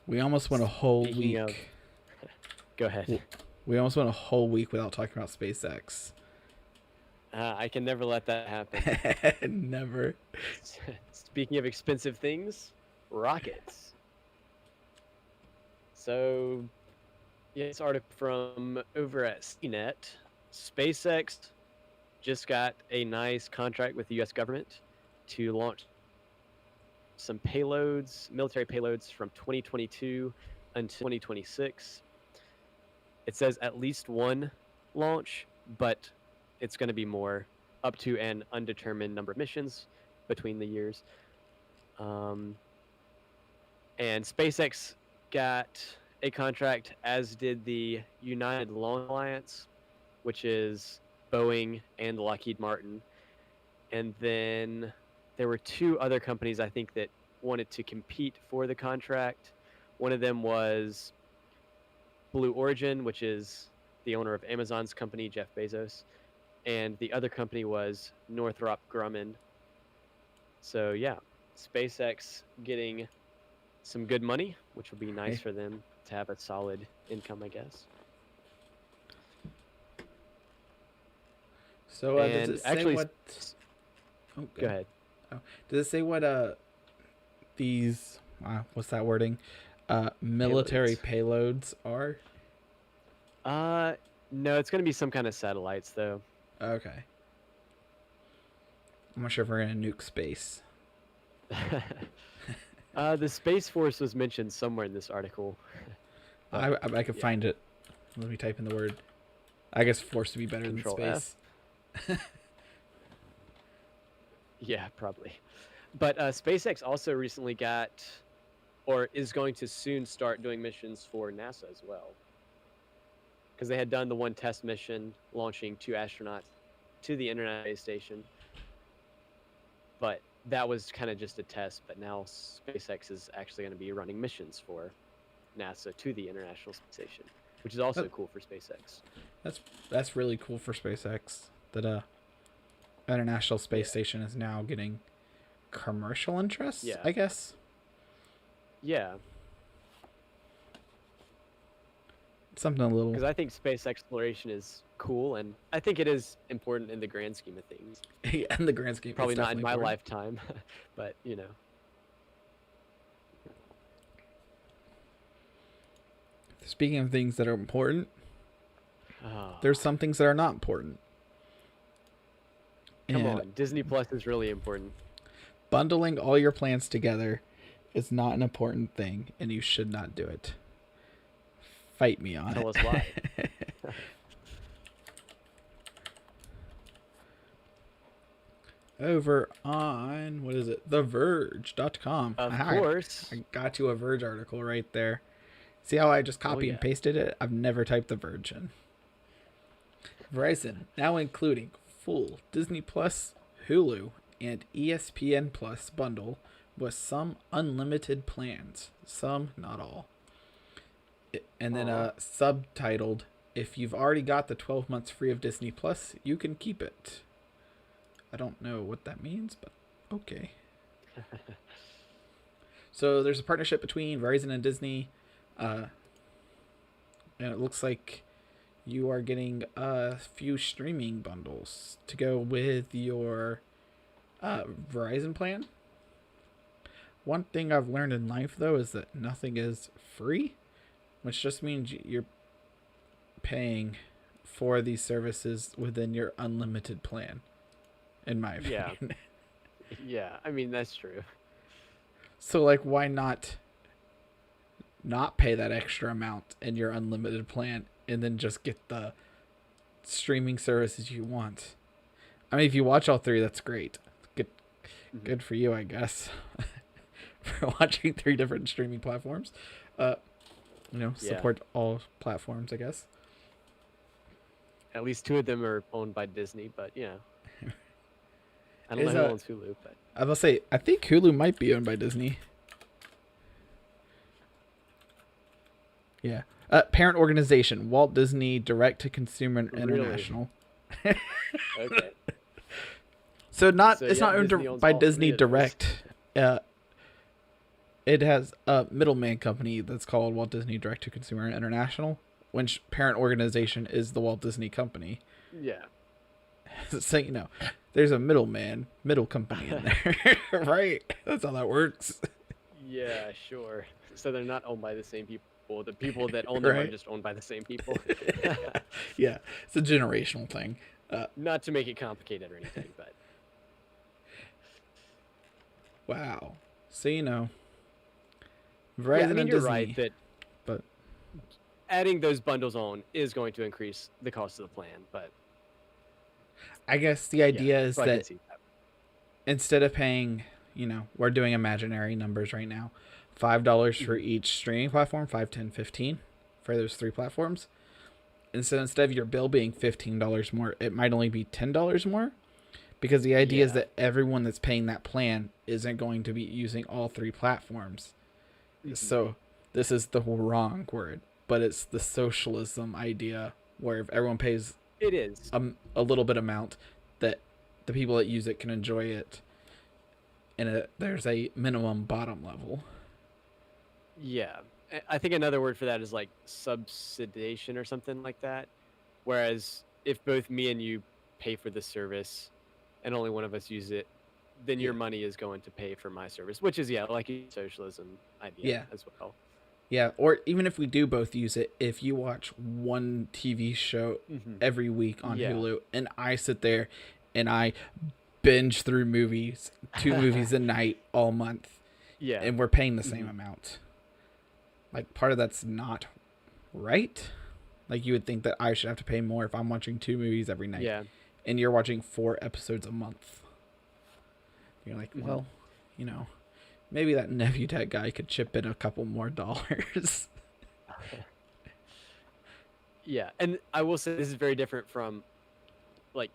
We almost went a whole week. Go ahead. We almost went a whole week without talking about SpaceX. I can never let that happen. Never. Speaking of expensive things, rockets. So, this article from over at CNET. SpaceX just got a nice contract with the U.S. government to launch some payloads, military payloads from 2022 until 2026. It says at least one launch, but it's going to be more, up to an undetermined number of missions between the years. And SpaceX got a contract, as did the United Launch Alliance, which is Boeing and Lockheed Martin. And then there were two other companies, I think, that wanted to compete for the contract. One of them was Blue Origin, which is the owner of Amazon's company, Jeff Bezos. And the other company was Northrop Grumman. So, yeah, SpaceX getting some good money, which will be nice for them to have a solid income, I guess. So, does it say actually, what... Oh, go ahead. Oh. Does it say what these... what's that wording? Military payloads are? No, it's going to be some kind of satellites, though. Okay. I'm not sure if we're going to nuke space. The Space Force was mentioned somewhere in this article. I could find it. Let me type in the word. I guess force would be better Control than space. Yeah, probably. But SpaceX also recently got, or is going to soon start doing missions for NASA as well. Because they had done the one test mission launching 2 astronauts to the International Space Station. But that was kind of just a test, but now SpaceX is actually going to be running missions for NASA to the International Space Station, which is also That, cool for SpaceX. that's really cool for SpaceX that International Space Yeah. Station is now getting commercial interest, Yeah. I guess. Yeah, Something a little. because I think space exploration is cool, and I think it is important in the grand scheme of things. In the grand scheme, Probably it's not in definitely my important. lifetime, but you know. Speaking of things that are important, Oh, there's some things that are not important. come And on, Disney Plus is really important. bundling all your plans together is not an important thing, and you should not do it. Fight me on Tell it. us why. Over on, what is it? TheVerge.com. Of Aha, course. I got you a Verge article right there. See how I just copy and yeah. pasted it? I've never typed The Verge in. Verizon, now including full Disney Plus, Hulu, and ESPN Plus bundle with some unlimited plans. Some, not all. And then subtitled, if you've already got the 12 months free of Disney Plus, you can keep it. I don't know what that means, but okay. So there's a partnership between Verizon and Disney. And it looks like you are getting a few streaming bundles to go with your Verizon plan. One thing I've learned in life, though, is that nothing is free, which just means you're paying for these services within your unlimited plan, in my opinion. Yeah. Yeah, I mean, that's true. So, like, why not pay that extra amount in your unlimited plan and then just get the streaming services you want? I mean, if you watch all three, that's great. Good for you, I guess, for watching 3 different streaming platforms. Support all platforms, I guess. At least 2 of them are owned by Disney, but you know. I don't know who owns Hulu, but I will say, I think Hulu might be owned by Disney. Yeah. Parent organization, Walt Disney Direct to Consumer International. okay. So it's not Disney owned owns by all 3 Disney of those. Direct. It has a middleman company that's called Walt Disney Direct to Consumer International, which parent organization is the Walt Disney Company. Yeah. So, there's a middle company in there, right? That's how that works. Yeah, sure. So they're not owned by the same people. The people that own them are Right. just owned by the same people. Yeah, it's a generational thing. Not to make it complicated or anything, but Wow. So, Verizon yeah, I mean, and you're Disney. right that but adding those bundles on is going to increase the cost of the plan, but I guess the idea is so I can that see that. instead of paying, we're doing imaginary numbers right now, $5 for each streaming platform, 5, 10, 15 for those 3 platforms. And so instead of your bill being $15 more, it might only be $10 more, because the idea is that everyone that's paying that plan isn't going to be using all 3 platforms. So this is the wrong word, but it's the socialism idea where if everyone pays It is. a little bit amount, that the people that use it can enjoy it, and there's a minimum bottom level. Yeah. I think another word for that is like subsidization or something like that. Whereas if both me and you pay for the service and only one of us use it, then your money is going to pay for my service, which is, like a socialism idea as well. Yeah, or even if we do both use it, if you watch one TV show every week on Hulu, and I sit there and I binge through movies, 2 movies a night all month, and we're paying the same amount. Like, part of that's not right. Like, you would think that I should have to pay more if I'm watching 2 movies every night. Yeah. And you're watching 4 episodes a month. You're like, well, maybe that NephewTech guy could chip in a couple more dollars. Yeah, and I will say this is very different from like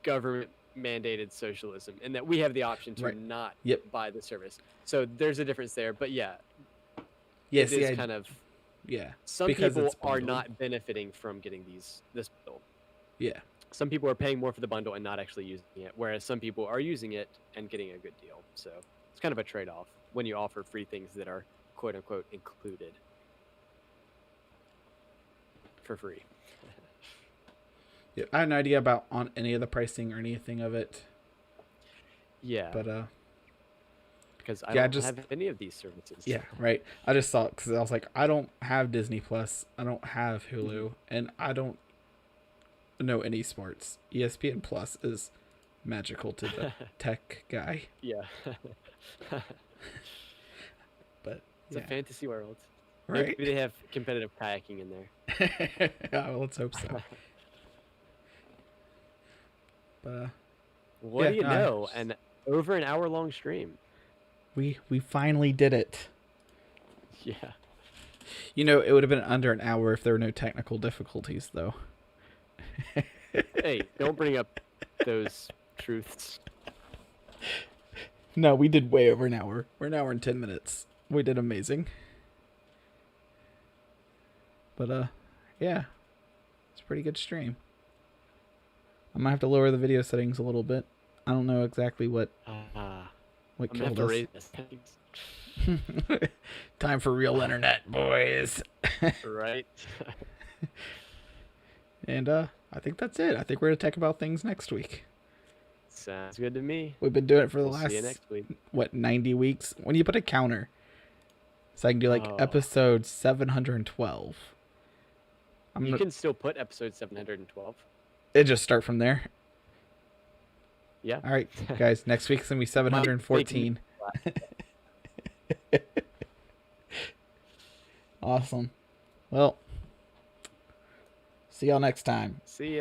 government mandated socialism, and that we have the option to Right. not Yep. buy the service. So there's a difference there. But yeah, Yeah, it see, is kind of yeah. some Because people it's are bundled. not benefiting from getting this bundle. Yeah. Some people are paying more for the bundle and not actually using it, whereas some people are using it and getting a good deal. So it's kind of a trade-off when you offer free things that are quote unquote included for free. Yeah, I had no idea about on any of the pricing or anything of it, Yeah, but because I yeah, don't just have any of these services. yeah, right. I just saw it because I was like, I don't have Disney Plus, I don't have Hulu, and I don't know any sports. ESPN Plus is magical to the tech guy, Yeah. but It's yeah, a fantasy world. right. Maybe they have competitive kayaking in there. Yeah, well, let's hope so. But What Yeah, do you no, I know? just- An over an hour long stream. we finally did it. Yeah. You know, it would have been under an hour if there were no technical difficulties, though. Hey, don't bring up those truths. No, we did way over an hour. We're an hour and 10 minutes. We did amazing. But yeah, it's a pretty good stream. I might have to lower the video settings a little bit. I don't know exactly what I'm what gonna have killed to us. raise this. Time for real internet, boys. Right? And I think that's it. I think we're gonna talk about things next week. Sounds good to me. We've been doing it for the We'll see you last next week. 90 weeks. When you put a counter, so I can do like Oh. episode 712. You can still put episode 712. It just start from there. Yeah. All right, guys. Next week's gonna be 714. Awesome. Well, see y'all next time. See ya.